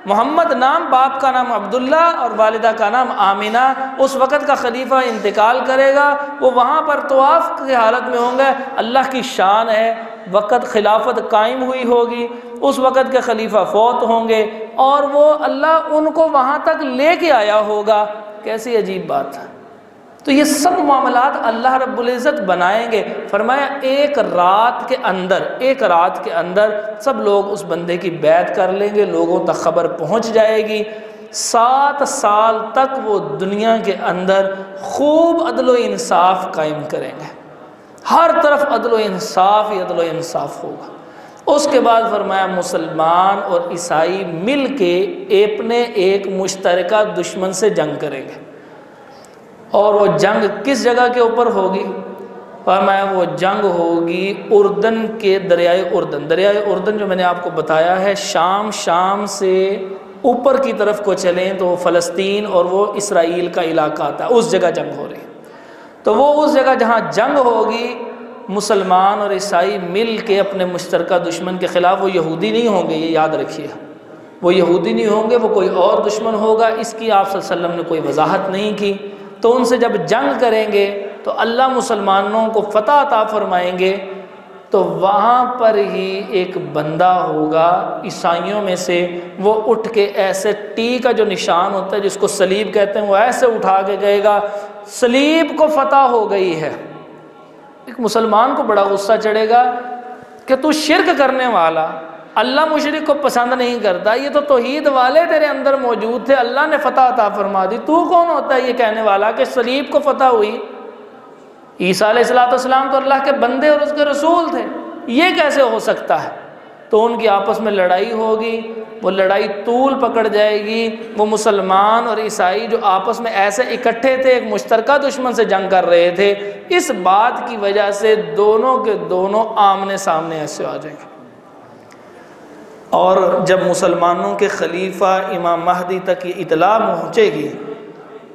محمد نام، باپ کا نام عبداللہ اور والدہ کا نام آمینہ، اس وقت کا خلیفہ انتقال کرے گا، وہ وہاں پر طواف کی حالت میں ہوں گے۔ اللہ کی شان ہے، وقت خلافت قائم ہوئی ہوگی، اس وقت کے خلیفہ فوت ہوں گے اور وہ اللہ ان کو وہاں تک لے کے آیا ہوگا۔ کیسی عجیب بات ہے۔ تو یہ سب معاملات اللہ رب العزت بنائیں گے۔ فرمایا ایک رات کے اندر سب لوگ اس بندے کی بیعت کر لیں گے، لوگوں تک خبر پہنچ جائے گی، 7 سال تک وہ دنیا کے اندر خوب عدل و انصاف قائم کریں گے، ہر طرف عدل و انصاف ہی عدل و انصاف ہوگا۔ اس کے بعد فرمایا مسلمان اور عیسائی مل کے اپنے ایک مشترکہ دشمن سے جنگ کریں گے، اور وہ جنگ کس جگہ کے اوپر ہوگی؟ فرمایا وہ جنگ ہوگی اردن کے دریائے اردن جو میں نے آپ کو بتایا ہے، شام سے اوپر کی طرف کو چلیں تو فلسطین اور وہ اسرائیل کا علاقہ آتا ہے، اس جگہ جنگ ہو رہی ہے۔ تو وہ اس جگہ جہاں جنگ ہوگی، مسلمان اور عیسائی مل کے اپنے مشترکہ دشمن کے خلاف، وہ یہودی نہیں ہوں گے، یہ یاد رکھیے، وہ یہودی نہیں ہوں گے، وہ کوئی اور دشمن ہوگا۔ اس کی آپ صلی اللہ علیہ وسلم نے کوئی وضاحت نہیں کی۔ تو ان سے جب جنگ کریں گے تو اللہ مسلمانوں کو فتح عطا فرمائیں گے۔ تو وہاں پر ہی ایک بندہ ہوگا عیسائیوں میں سے، وہ اٹھ کے ایسے ٹی کا جو نشان ہوتا ہے جس کو صلیب کہتے ہیں، وہ ایسے اٹھا کے کہے گا صلیب کو فتح ہو گئی ہے۔ ایک مسلمان کو بڑا غصہ چڑھے گا کہ تو شرک کرنے والا، اللہ مشرک کو پسند نہیں کرتا، یہ تو توحید والے تیرے اندر موجود تھے، اللہ نے فتح عطا فرما دی، تو کون ہوتا ہے یہ کہنے والا کہ صلیب کو فتح ہوئی؟ عیسیٰ علیہ السلام تو اللہ کے بندے اور اس کے رسول تھے، یہ کیسے ہو سکتا ہے؟ تو ان کی آپس میں لڑائی ہوگی، وہ لڑائی طول پکڑ جائے گی۔ وہ مسلمان اور عیسائی جو آپس میں ایسے اکٹھے تھے، ایک مشترکہ دشمن سے جنگ کر رہے تھے، اس بات کی وجہ سے دونوں کے دونوں آمنے سامنے ایسے آ جائیں گے۔ اور جب مسلمانوں کے خلیفہ امام مہدی تک یہ اطلاع پہنچے گی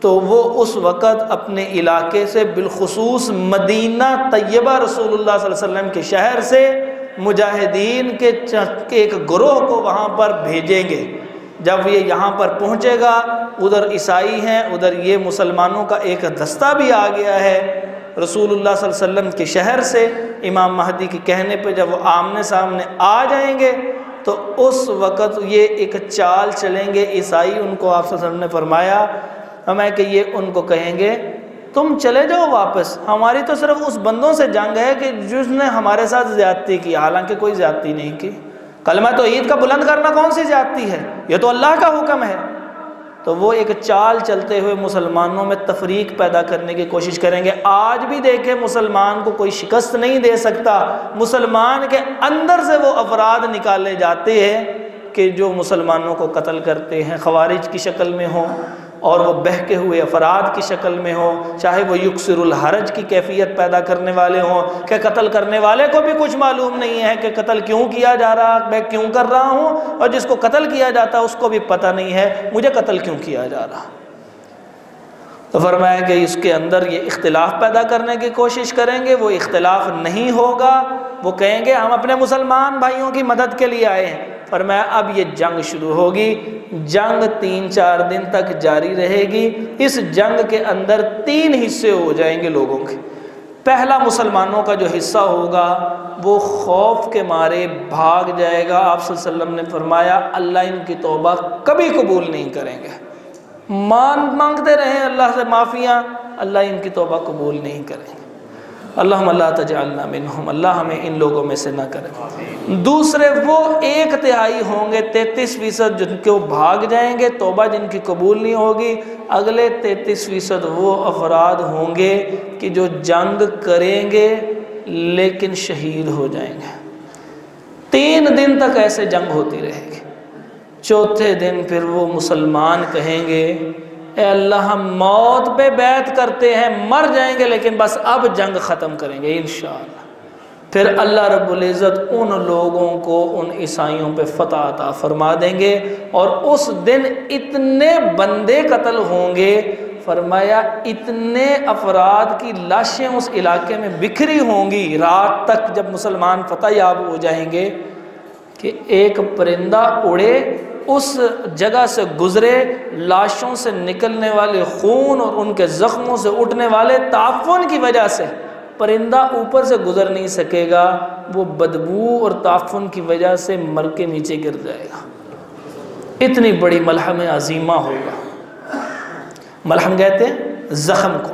تو وہ اس وقت اپنے علاقے سے، بالخصوص مدینہ طیبہ رسول اللہ صلی اللہ علیہ وسلم کے شہر سے، مجاہدین کے ایک گروہ کو وہاں پر بھیجیں گے۔ جب یہ یہاں پر پہنچے گا، ادھر عیسائی ہیں، ادھر یہ مسلمانوں کا ایک دستہ بھی آ گیا ہے رسول اللہ صلی اللہ علیہ وسلم کے شہر سے، امام مہدی کے کہنے پہ جب وہ آمنے سامنے آ جائیں گے تو اس وقت یہ ایک چال چلیں گے عیسائی۔ ان کو آپ صلی اللہ علیہ وسلم نے فرمایا ہمیں کہ یہ ان کو کہیں گے تم چلے جاؤ واپس، ہماری تو صرف اس بندوں سے جنگ ہے کہ جس نے ہمارے ساتھ زیادتی کی، حالانکہ کوئی زیادتی نہیں کی۔ کلمہ توحید کا بلند کرنا کون سی زیادتی ہے؟ یہ تو اللہ کا حکم ہے۔ تو وہ ایک چال چلتے ہوئے مسلمانوں میں تفریق پیدا کرنے کی کوشش کریں گے۔ آج بھی دیکھیں مسلمان کو کوئی شکست نہیں دے سکتا، مسلمان کے اندر سے وہ افراد نکالے جاتے ہیں کہ جو مسلمانوں کو قتل کرتے ہیں، خوارج کی شکل میں ہوں اور وہ بہکے ہوئے افراد کی شکل میں ہوں، چاہے وہ یکسر الحرج کی کیفیت پیدا کرنے والے ہوں کہ قتل کرنے والے کو بھی کچھ معلوم نہیں ہے کہ قتل کیوں کیا جا رہا، میں کیوں کر رہا ہوں، اور جس کو قتل کیا جاتا ہے اس کو بھی پتہ نہیں ہے مجھے قتل کیوں کیا جا رہا۔ تو فرمایا کہ اس کے اندر یہ اختلاف پیدا کرنے کی کوشش کریں گے، وہ اختلاف نہیں ہوگا، وہ کہیں گے ہم اپنے مسلمان بھائیوں کی مدد کے لیے آئے ہیں۔ فرمایا اب یہ جنگ شروع ہوگی، جنگ 3-4 دن تک جاری رہے گی۔ اس جنگ کے اندر 3 حصے ہو جائیں گے لوگوں کے۔ پہلا مسلمانوں کا جو حصہ ہوگا وہ خوف کے مارے بھاگ جائے گا۔ آپ صلی اللہ علیہ وسلم نے فرمایا اللہ ان کی توبہ کبھی قبول نہیں کریں گے، مانگتے رہیں اللہ سے معافیاں، اللہ ان کی توبہ قبول نہیں کریں گے۔ اللہم لا تجعلنا منہم، اللہ ہمیں ان لوگوں میں سے نہ کرے۔ دوسرے وہ 1/3 ہوں گے، 33% جن کے وہ بھاگ جائیں گے، توبہ جن کی قبول نہیں ہوگی۔ اگلے 33% وہ افراد ہوں گے کہ جو جنگ کریں گے لیکن شہید ہو جائیں گے۔ 3 دن تک ایسے جنگ ہوتی رہے گی۔ چوتھے دن پھر وہ مسلمان کہیں گے اے اللہ ہم موت پہ بیعت کرتے ہیں، مر جائیں گے لیکن بس اب جنگ ختم کریں گے انشاءاللہ۔ پھر اللہ رب العزت ان لوگوں کو ان عیسائیوں پہ فتح عطا فرما دیں گے، اور اس دن اتنے بندے قتل ہوں گے، فرمایا اتنے افراد کی لاشیں اس علاقے میں بکھری ہوں گی رات تک، جب مسلمان فتح یاب ہو جائیں گے، کہ ایک پرندہ اڑے اس جگہ سے گزرے، لاشوں سے نکلنے والے خون اور ان کے زخموں سے اٹھنے والے تعفن کی وجہ سے پرندہ اوپر سے گزر نہیں سکے گا، وہ بدبو اور تعفن کی وجہ سے مر کے نیچے گر جائے گا۔ اتنی بڑی ملحم عظیمہ ہوگا، ملحم کہتے ہیں زخم کو۔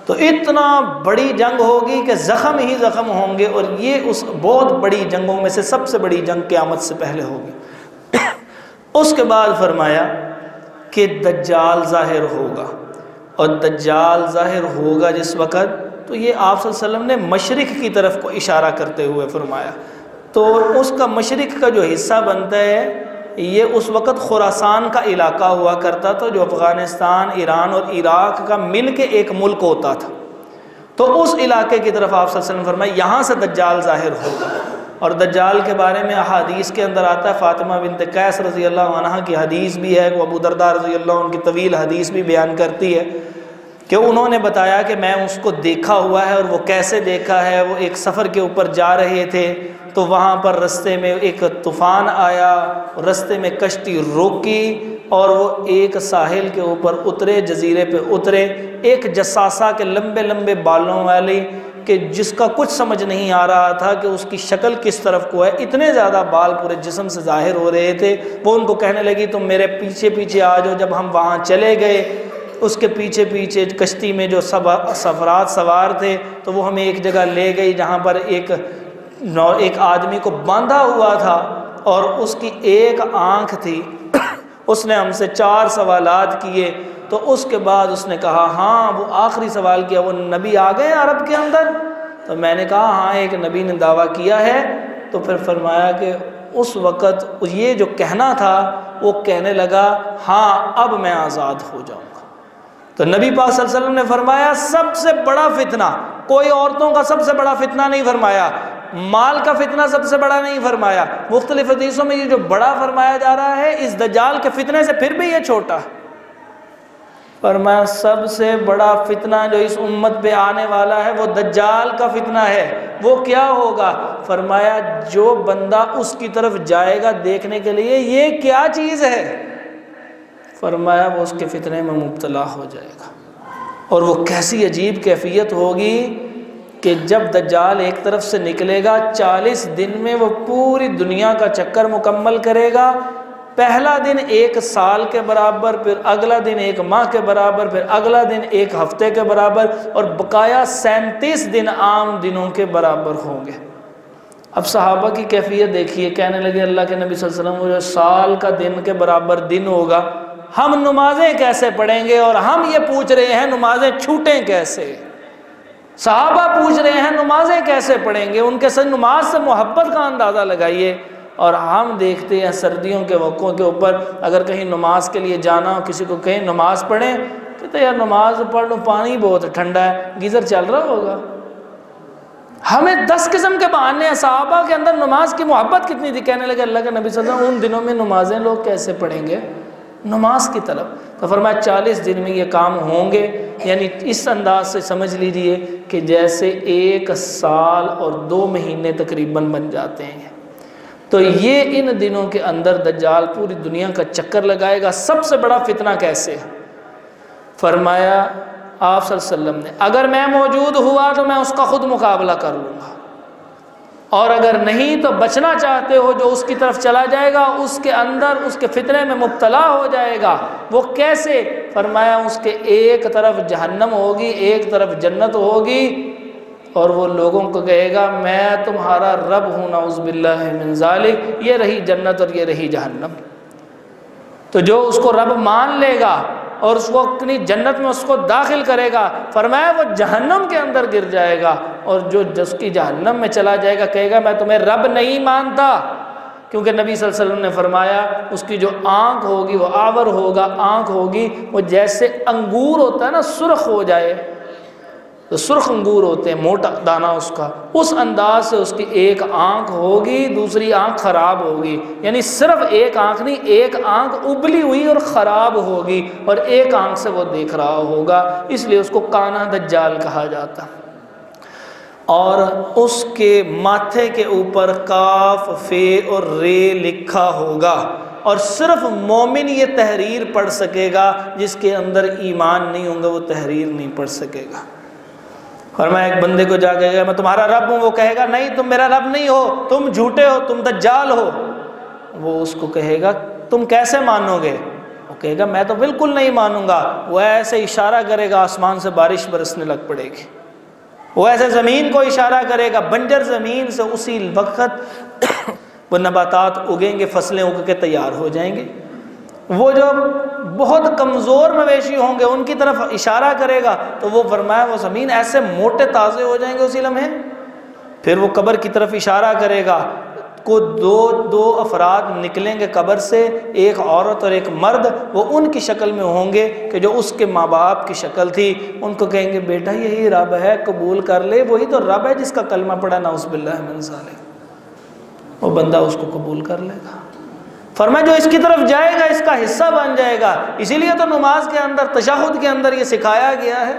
تو اتنا بڑی جنگ ہوگی کہ زخم ہی زخم ہوں گے، اور یہ اس بہت بڑی جنگوں میں سے سب سے بڑی جنگ قیامت سے پہلے ہوگی۔ اس کے بعد فرمایا کہ دجال ظاہر ہوگا، اور دجال ظاہر ہوگا جس وقت، تو یہ آپ صلی اللہ علیہ وسلم نے مشرق کی طرف کو اشارہ کرتے ہوئے فرمایا، تو اس کا مشرق کا جو حصہ بنتا ہے یہ اس وقت خراسان کا علاقہ ہوا کرتا تھا، جو افغانستان، ایران اور عراق کا مل کے ایک ملک ہوتا تھا۔ تو اس علاقے کی طرف آپ صلی اللہ علیہ وسلم فرمایا یہاں سے دجال ظاہر ہوگا۔ اور دجال کے بارے میں احادیث کے اندر آتا ہے، فاطمہ بنت قیس رضی اللہ عنہ کی حدیث بھی ہے، وہ ابو درداء رضی اللہ عنہ کی طویل حدیث بھی بیان کرتی ہے کہ انہوں نے بتایا کہ میں اس کو دیکھا ہوا ہے، اور وہ کیسے دیکھا ہے، وہ ایک سفر کے اوپر جا رہے تھے، تو وہاں پر رستے میں ایک طوفان آیا، رستے میں کشتی روکی، اور وہ ایک ساحل کے اوپر اترے، جزیرے پہ اترے، ایک جساسہ کے لمبے لمبے بالوں والی، کہ جس کا کچھ سمجھ نہیں آ رہا تھا کہ اس کی شکل کس طرف کو ہے، اتنے زیادہ بال پورے جسم سے ظاہر ہو رہے تھے۔ وہ ان کو کہنے لگی تم میرے پیچھے پیچھے آ جاؤ۔ جب ہم وہاں چلے گئے، اس کے پیچھے پیچھے کشتی میں جو افراد سوار تھے، تو وہ ہمیں ایک جگہ لے گئی جہاں پر ایک آدمی کو باندھا ہوا تھا، اور اس کی ایک آنکھ تھی۔ اس نے ہم سے 4 سوالات کیے، تو اس کے بعد اس نے کہا ہاں، وہ آخری سوال کیا وہ نبی آ گئے عرب کے اندر؟ تو میں نے کہا ہاں ایک نبی نے دعویٰ کیا ہے۔ تو پھر فرمایا کہ اس وقت یہ جو کہنا تھا وہ کہنے لگا ہاں اب میں آزاد ہو جاؤں گا۔ تو نبی پاک صلی اللہ علیہ وسلم نے فرمایا سب سے بڑا فتنہ، کوئی عورتوں کا سب سے بڑا فتنہ نہیں فرمایا، مال کا فتنہ سب سے بڑا نہیں فرمایا، مختلف حدیثوں میں یہ جو بڑا فرمایا جا رہا ہے اس دجال کے فتنے سے پھر بھی یہ چھوٹا ہے۔ فرمایا سب سے بڑا فتنہ جو اس امت پہ آنے والا ہے وہ دجال کا فتنہ ہے۔ وہ کیا ہوگا؟ فرمایا جو بندہ اس کی طرف جائے گا دیکھنے کے لیے یہ کیا چیز ہے، فرمایا وہ اس کے فتنے میں مبتلا ہو جائے گا۔ اور وہ کیسی عجیب کیفیت ہوگی کہ جب دجال ایک طرف سے نکلے گا 40 دن میں وہ پوری دنیا کا چکر مکمل کرے گا۔ پہلا دن 1 سال کے برابر، پھر اگلا دن 1 ماہ کے برابر، پھر اگلا دن 1 ہفتے کے برابر، اور بقایا 37 دن عام دنوں کے برابر ہوں گے۔ اب صحابہ کی کیفیت دیکھیے، کہنے لگے اللہ کے نبی صلی اللہ علیہ وسلم وہ سال کا دن کے برابر دن ہوگا، ہم نمازیں کیسے پڑھیں گے؟ اور ہم یہ پوچھ رہے ہیں نمازیں چھوٹیں کیسے؟ صحابہ پوچھ رہے ہیں نمازیں کیسے پڑھیں گے؟ ان کے ساتھ نماز سے محبت کا اندازہ لگائیے۔ اور ہم دیکھتے ہیں سردیوں کے موقعوں کے اوپر اگر کہیں نماز کے لیے جانا ہو، کسی کو کہیں نماز پڑھیں، کہتے ہیں یار نماز پڑھ لوں، پانی بہت ٹھنڈا ہے، گیزر چل رہا ہوگا۔ ہمیں 10 قسم کے بہانے ہیں۔ صحابہ کے اندر نماز کی محبت کتنی تھی، کہنے لگے اللہ کے نبی صلی اللہ علیہ وسلم ان دنوں میں نمازیں لوگ کیسے پڑھیں گے نماز کی طرف؟ تو فرمایا 40 دن میں یہ کام ہوں گے۔ یعنی اس انداز سے سمجھ لیجئے کہ جیسے 1 سال اور 2 مہینے تقریباً بن جاتے ہیں۔ تو یہ ان دنوں کے اندر دجال پوری دنیا کا چکر لگائے گا۔ سب سے بڑا فتنہ کیسے ہے؟ فرمایا آپ صلی اللہ علیہ وسلم نے اگر میں موجود ہوا تو میں اس کا خود مقابلہ کر لوں گا، اور اگر نہیں تو بچنا چاہتے ہو جو اس کی طرف چلا جائے گا اس کے اندر اس کے فتنے میں مبتلا ہو جائے گا۔ وہ کیسے؟ فرمایا اس کے ایک طرف جہنم ہوگی، ایک طرف جنت ہوگی، اور وہ لوگوں کو کہے گا میں تمہارا رب ہوں، نعوذ باللہ من ذالک، یہ رہی جنت اور یہ رہی جہنم۔ تو جو اس کو رب مان لے گا اور اس کو اپنی جنت میں اس کو داخل کرے گا، فرمایا وہ جہنم کے اندر گر جائے گا، اور جو جس کی جہنم میں چلا جائے گا کہے گا میں تمہیں رب نہیں مانتا، کیونکہ نبی صلی اللہ علیہ وسلم نے فرمایا اس کی جو آنکھ ہوگی وہ آور ہوگا، آنکھ ہوگی وہ جیسے انگور ہوتا ہے نا، سرخ ہو جائے، تو سرخ انگور ہوتے ہیں، موٹا دانہ اس کا، اس انداز سے اس کی ایک آنکھ ہوگی، دوسری آنکھ خراب ہوگی، یعنی صرف ایک آنکھ نہیں، ایک آنکھ ابلی ہوئی اور خراب ہوگی، اور ایک آنکھ سے وہ دیکھ رہا ہوگا، اس لیے اس کو کانا دجال کہا جاتا۔ اور اس کے ماتھے کے اوپر کاف، فے اور رے لکھا ہوگا، اور صرف مومن یہ تحریر پڑھ سکے گا، جس کے اندر ایمان نہیں ہوں گا وہ تحریر نہیں پڑھ سکے گا۔ اور میں ایک بندے کو جا کے کہا میں تمہارا رب ہوں، وہ کہے گا نہیں تم میرا رب نہیں ہو، تم جھوٹے ہو، تم دجال ہو۔ وہ اس کو کہے گا تم کیسے مانو گے؟ وہ کہے گا میں تو بالکل نہیں مانوں گا۔ وہ ایسے اشارہ کرے گا آسمان سے بارش برسنے لگ پڑے گی، وہ ایسے زمین کو اشارہ کرے گا، بنجر زمین سے اسی وقت وہ نباتات اگیں گے، فصلیں اگ کے تیار ہو جائیں گے۔ وہ جو بہت کمزور مویشی ہوں گے ان کی طرف اشارہ کرے گا تو وہ فرمایا وہ زمین ایسے موٹے تازے ہو جائیں گے اسی لمحے۔ پھر وہ قبر کی طرف اشارہ کرے گا، کو دو افراد نکلیں گے قبر سے، ایک عورت اور ایک مرد، وہ ان کی شکل میں ہوں گے کہ جو اس کے ماں باپ کی شکل تھی۔ ان کو کہیں گے بیٹا یہی رب ہے، قبول کر لے، وہی تو رب ہے جس کا کلمہ پڑھا نعوذ باللہ من ذالک۔ وہ بندہ اس کو قبول کر لے گا۔ فرمایا جو اس کی طرف جائے گا اس کا حصہ بن جائے گا۔ اسی لیے تو نماز کے اندر، تشہد کے اندر یہ سکھایا گیا ہے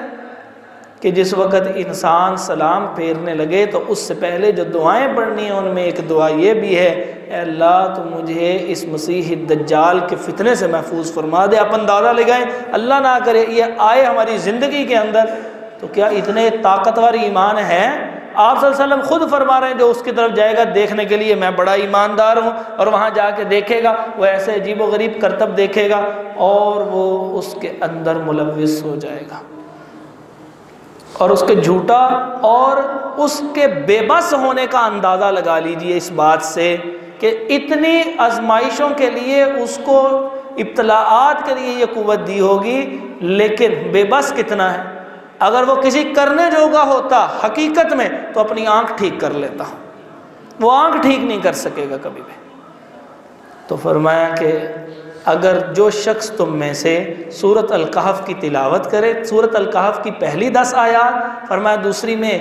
کہ جس وقت انسان سلام پھیرنے لگے تو اس سے پہلے جو دعائیں پڑھنی ہیں ان میں ایک دعا یہ بھی ہے، اے اللہ تو مجھے اس مسیح دجال کے فتنے سے محفوظ فرما دے۔ آپ اندازہ لگائیں، اللہ نہ کرے یہ آئے ہماری زندگی کے اندر تو کیا اتنے طاقتور ایمان ہیں؟ آپ صلی اللہ علیہ وسلم خود فرما رہے ہیں جو اس کی طرف جائے گا دیکھنے کے لیے میں بڑا ایماندار ہوں، اور وہاں جا کے دیکھے گا وہ ایسے عجیب و غریب کرتب دیکھے گا اور وہ اس کے اندر ملوث ہو جائے گا، اور اس کے جھوٹا اور اس کے بے بس ہونے کا اندازہ لگا لیجئے اس بات سے کہ اتنی آزمائشوں کے لیے اس کو، ابتلاعات کے لیے یہ قوت دی ہوگی، لیکن بے بس کتنا ہے۔ اگر وہ کسی کرنے جوگا ہوتا حقیقت میں تو اپنی آنکھ ٹھیک کر لیتا، وہ آنکھ ٹھیک نہیں کر سکے گا کبھی بھی۔ تو فرمایا کہ اگر جو شخص تم میں سے سورۃ الکہف کی تلاوت کرے، سورۃ الکہف کی پہلی 10 آیات، فرمایا دوسری میں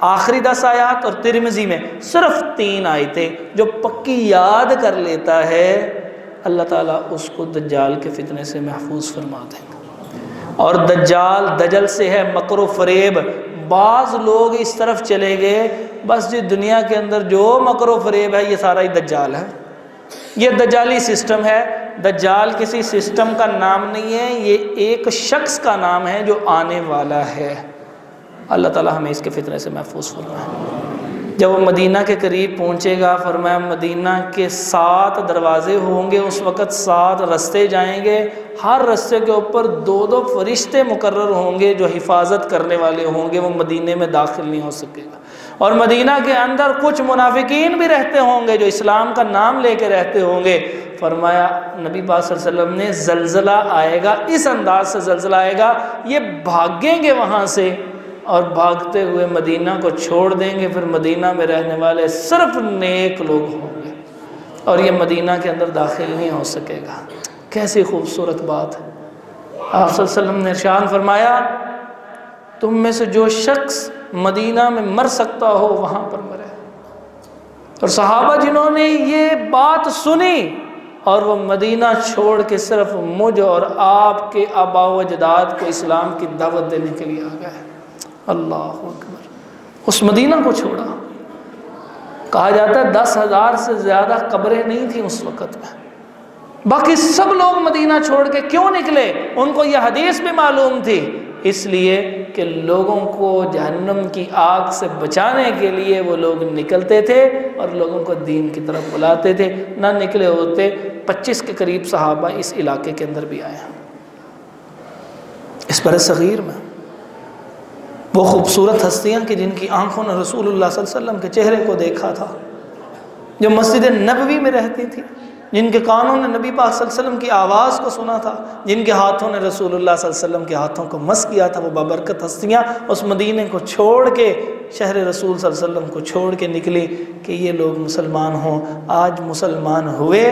آخری 10 آیات، اور ترمذی میں صرف 3 آیتیں جو پکی یاد کر لیتا ہے، اللہ تعالیٰ اس کو دجال کے فتنے سے محفوظ فرما دیں گے۔ اور دجال دجل سے ہے مکر و فریب۔ بعض لوگ اس طرف چلے گئے بس جی دنیا کے اندر جو مکر و فریب ہے یہ سارا ہی دجال ہے، یہ دجالی سسٹم ہے۔ دجال کسی سسٹم کا نام نہیں ہے، یہ ایک شخص کا نام ہے جو آنے والا ہے۔ اللہ تعالی ہمیں اس کے فتنے سے محفوظ فرمائے۔ جب وہ مدینہ کے قریب پہنچے گا، فرمایا مدینہ کے 7 دروازے ہوں گے، اس وقت 7 رستے جائیں گے، ہر رستے کے اوپر 2 فرشتے مقرر ہوں گے جو حفاظت کرنے والے ہوں گے، وہ مدینے میں داخل نہیں ہو سکے گا۔ اور مدینہ کے اندر کچھ منافقین بھی رہتے ہوں گے جو اسلام کا نام لے کے رہتے ہوں گے۔ فرمایا نبی پاک صلی اللہ علیہ وسلم نے زلزلہ آئے گا، اس انداز سے زلزلہ آئے گا، یہ بھاگیں گے وہاں سے اور بھاگتے ہوئے مدینہ کو چھوڑ دیں گے، پھر مدینہ میں رہنے والے صرف نیک لوگ ہوں گے اور یہ مدینہ کے اندر داخل نہیں ہو سکے گا۔ کیسی خوبصورت بات ہے۔ آپ صلی اللہ علیہ وسلم نے ارشاد فرمایا تم میں سے جو شخص مدینہ میں مر سکتا ہو وہاں پر مرے۔ اور صحابہ جنہوں نے یہ بات سنی اور وہ مدینہ چھوڑ کے صرف مجھ اور آپ کے آبا و اجداد کو اسلام کی دعوت دینے کے لیے آ گیا ہے۔ اللہ اکبر، اس مدینہ کو چھوڑا۔ کہا جاتا ہے 10,000 سے زیادہ قبریں نہیں تھیں اس وقت میں، باقی سب لوگ مدینہ چھوڑ کے کیوں نکلے؟ ان کو یہ حدیث بھی معلوم تھی، اس لیے کہ لوگوں کو جہنم کی آگ سے بچانے کے لیے وہ لوگ نکلتے تھے اور لوگوں کو دین کی طرف بلاتے تھے۔ نہ نکلے ہوتے 25 کے قریب صحابہ اس علاقے کے اندر بھی آئے ہیں۔ اس بر صغیر میں وہ خوبصورت ہستیاں کہ جن کی آنکھوں نے رسول اللہ صلی اللہ علیہ وسلم کے چہرے کو دیکھا تھا، جو مسجد نبوی میں رہتی تھی، جن کے کانوں نے نبی پاک صلی اللہ علیہ وسلم کی آواز کو سنا تھا، جن کے ہاتھوں نے رسول اللہ صلی اللہ علیہ وسلم کے ہاتھوں کو مس کیا تھا، وہ بابرکت ہستیاں اس مدینے کو چھوڑ کے، شہر رسول صلی اللہ علیہ وسلم کو چھوڑ کے نکلی کہ یہ لوگ مسلمان ہوں۔ آج مسلمان ہوئے،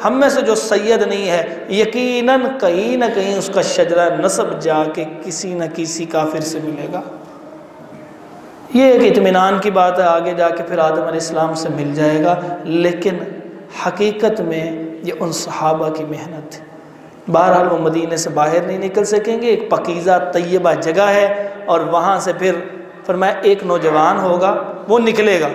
ہم میں سے جو سید نہیں ہے، یقیناً کہیں نہ کہیں اس کا شجرہ نسب جا کے کسی نہ کسی کافر سے ملے گا۔ یہ ایک اطمینان کی بات ہے، آگے جا کے پھر آدم علیہ السلام سے مل جائے گا، لیکن حقیقت میں یہ ان صحابہ کی محنت ہے۔ بہرحال وہ مدینے سے باہر نہیں نکل سکیں گے، ایک پاکیزہ طیبہ جگہ ہے، اور وہاں سے پھر فرمایا ایک نوجوان ہوگا، وہ نکلے گا،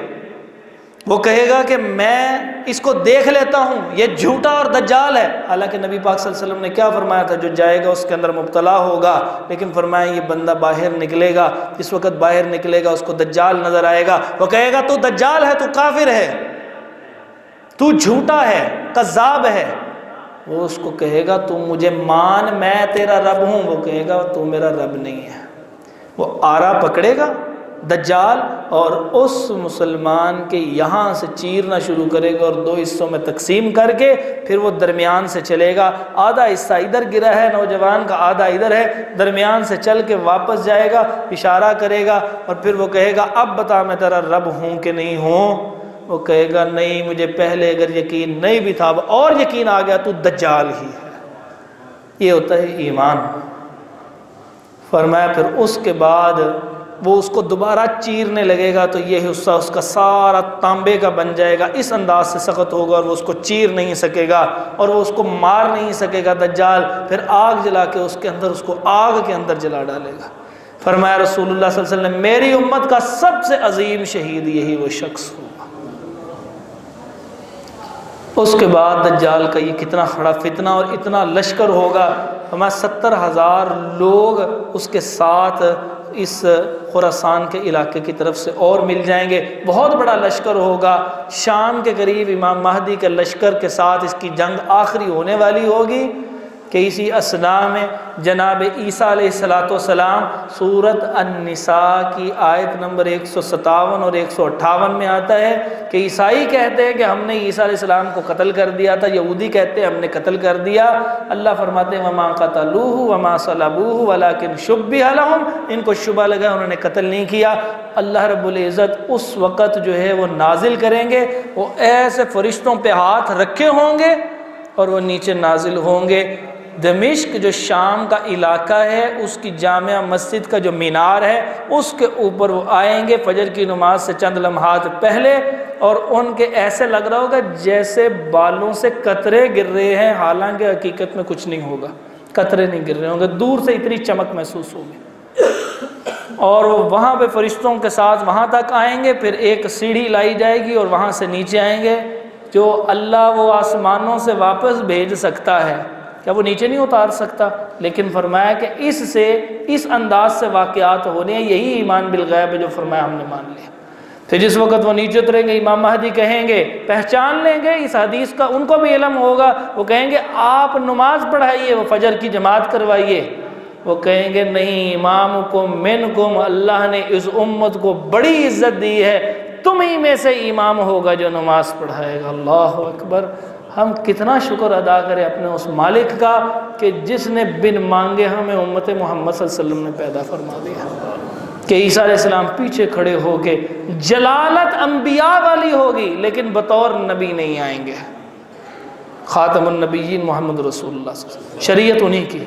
وہ کہے گا کہ میں اس کو دیکھ لیتا ہوں، یہ جھوٹا اور دجال ہے۔ حالانکہ نبی پاک صلی اللہ علیہ وسلم نے کیا فرمایا تھا؟ جو جائے گا اس کے اندر مبتلا ہوگا، لیکن فرمایا یہ بندہ باہر نکلے گا، جس وقت باہر نکلے گا اس کو دجال نظر آئے گا، وہ کہے گا تو دجال ہے، تو کافر ہے، تو جھوٹا ہے، کذاب ہے۔ وہ اس کو کہے گا تو مجھے مان، میں تیرا رب ہوں، وہ کہے گا تو میرا رب نہیں ہے۔ وہ آرا پکڑے گا دجال اور اس مسلمان کے یہاں سے چیرنا شروع کرے گا اور 2 حصوں میں تقسیم کر کے پھر وہ درمیان سے چلے گا، آدھا حصہ ادھر گرا ہے نوجوان کا، آدھا ادھر ہے، درمیان سے چل کے واپس جائے گا، اشارہ کرے گا اور پھر وہ کہے گا اب بتا میں تیرا رب ہوں کہ نہیں ہوں؟ وہ کہے گا نہیں، مجھے پہلے اگر یقین نہیں بھی تھا اور یقین آ گیا تو دجال ہی ہے۔ یہ ہوتا ہے ایمان۔ فرمایا پھر اس کے بعد وہ اس کو دوبارہ چیرنے لگے گا تو یہ حصہ اس کا سارا تانبے کا بن جائے گا، اس انداز سے سخت ہوگا اور وہ اس کو چیر نہیں سکے گا اور وہ اس کو مار نہیں سکے گا دجال۔ پھر آگ جلا کے اس کے اندر، اس کو آگ کے اندر جلا ڈالے گا۔ فرمایا رسول اللہ صلی اللہ علیہ وسلم میری امت کا سب سے عظیم شہید یہی وہ شخص ہوگا۔ اس کے بعد دجال کا یہ کتنا خڑا فتنہ اور اتنا لشکر ہوگا، ہمارے 70,000 لوگ اس کے ساتھ اس خراسان کے علاقے کی طرف سے اور مل جائیں گے، بہت بڑا لشکر ہوگا۔ شام کے قریب امام مہدی کے لشکر کے ساتھ اس کی جنگ آخری ہونے والی ہوگی کہ اسی اثنا میں جناب عیسیٰ علیہ السلام سورۃ النساء کی آیت نمبر 157 اور 158 میں آتا ہے کہ عیسائی کہتے ہیں کہ ہم نے عیسیٰ علیہ السلام کو قتل کر دیا تھا، یہودی کہتے ہیں ہم نے قتل کر دیا۔ اللہ فرماتے ہیں وَمَا قَتَلُوهُ وَمَا صَلَبُوهُ وَلَكِنْ شُبِّهَ لَهُمْ، ان کو شبہ لگا، انہوں نے قتل نہیں کیا۔ اللہ رب العزت اس وقت جو ہے وہ نازل کریں گے، وہ ایسے فرشتوں پہ ہاتھ رکھے ہوں گے اور وہ نیچے نازل ہوں گے۔ دمشق جو شام کا علاقہ ہے، اس کی جامع مسجد کا جو مینار ہے اس کے اوپر وہ آئیں گے فجر کی نماز سے چند لمحات پہلے، اور ان کے ایسے لگ رہا ہوگا جیسے بالوں سے قطرے گر رہے ہیں، حالانکہ حقیقت میں کچھ نہیں ہوگا، قطرے نہیں گر رہے ہوں گے، دور سے اتنی چمک محسوس ہوگی۔ اور وہ وہاں پہ فرشتوں کے ساتھ وہاں تک آئیں گے، پھر ایک سیڑھی لائی جائے گی اور وہاں سے نیچے آئیں گے، جو اللہ وہ آسمانوں سے واپس بھیج سکتا ہے، کیا وہ نیچے نہیں اتار سکتا؟ لیکن فرمایا کہ اس انداز سے واقعات ہونے ہیں، یہی ایمان بالغیب ہے جو فرمایا ہم نے مان لیا۔ پھر جس وقت وہ نیچے اتریں گے، امام مہدی کہیں گے، پہچان لیں گے اس حدیث کا، ان کو بھی علم ہوگا، وہ کہیں گے آپ نماز پڑھائیے، وہ فجر کی جماعت کروائیے۔ وہ کہیں گے نہیں، امامکم منکم، اللہ نے اس امت کو بڑی عزت دی ہے، تم ہی میں سے امام ہوگا جو نماز پڑھائے گا۔ اللہ اکبر! ہم کتنا شکر ادا کریں اپنے اس مالک کا کہ جس نے بن مانگے ہمیں امت محمد صلی اللہ علیہ وسلم نے پیدا فرما دیا، کہ عیسیٰ علیہ السلام پیچھے کھڑے ہو کے جلالت انبیاء والی ہوگی لیکن بطور نبی نہیں آئیں گے، خاتم النبیین محمد رسول اللہ صلی اللہ علیہ وسلم، شریعت انہی کی،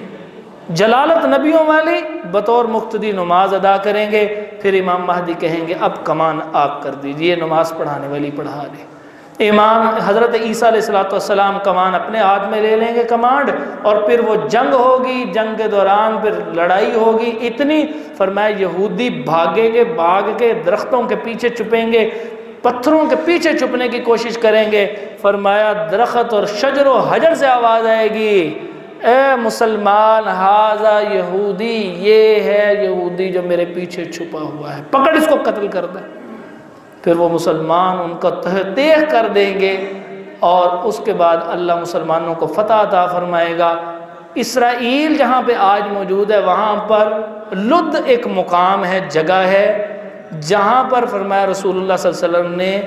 جلالت نبیوں والی، بطور مقتدی نماز ادا کریں گے۔ پھر امام مہدی کہیں گے اب کمان آپ کر دیجئے، نماز پڑھانے والی پڑھا دے۔ امام حضرت عیسیٰ علیہ السلام کمان اپنے ہاتھ میں لے لیں گے کمانڈ، اور پھر وہ جنگ ہوگی، جنگ کے دوران پھر لڑائی ہوگی اتنی، فرمایا یہودی بھاگیں گے، بھاگ کے درختوں کے پیچھے چھپیں گے، پتھروں کے پیچھے چھپنے کی کوشش کریں گے، فرمایا درخت اور شجر و حجر سے آواز آئے گی، اے مسلمان ھذا یہودی، یہ ہے یہودی جو میرے پیچھے چھپا ہوا ہے، پکڑ اس کو قتل کر دے۔ پھر وہ مسلمان ان کا تحقیق کر دیں گے، اور اس کے بعد اللہ مسلمانوں کو فتح عطا فرمائے گا۔ اسرائیل جہاں پہ آج موجود ہے وہاں پر لد ایک مقام ہے، جگہ ہے، جہاں پر فرمایا رسول اللہ صلی اللہ علیہ وسلم نے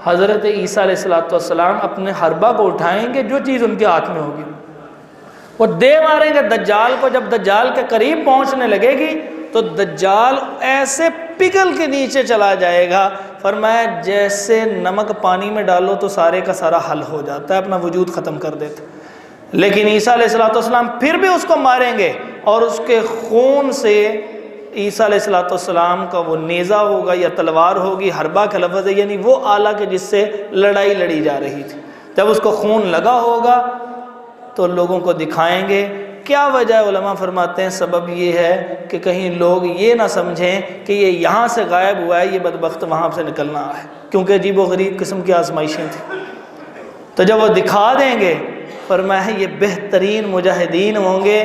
حضرت عیسیٰ علیہ السلام اپنے حربہ کو اٹھائیں گے، جو چیز ان کے ہاتھ میں ہوگی وہ دے ماریں گے دجال کو۔ جب دجال کے قریب پہنچنے لگے گی تو دجال ایسے پگھل کے نیچے چلا جائے گا، فرمایا جیسے نمک پانی میں ڈالو تو سارے کا سارا حل ہو جاتا ہے، اپنا وجود ختم کر دیتا۔ لیکن عیسیٰ علیہ السلام پھر بھی اس کو ماریں گے، اور اس کے خون سے عیسیٰ علیہ السلام کا وہ نیزہ ہوگا یا تلوار ہوگی، حربہ کا لفظ ہے، یعنی وہ آلہ کے جس سے لڑائی لڑی جا رہی تھی، جب اس کو خون لگا ہوگا تو لوگوں کو دکھائیں گے۔ کیا وجہ ہے؟ علماء فرماتے ہیں سبب یہ ہے کہ کہیں لوگ یہ نہ سمجھیں کہ یہ یہاں سے غائب ہوا ہے، یہ بدبخت وہاں سے نکلنا ہے، کیونکہ عجیب و غریب قسم کی آزمائشیں تھیں۔ تو جب وہ دکھا دیں گے، فرمایا یہ بہترین مجاہدین ہوں گے۔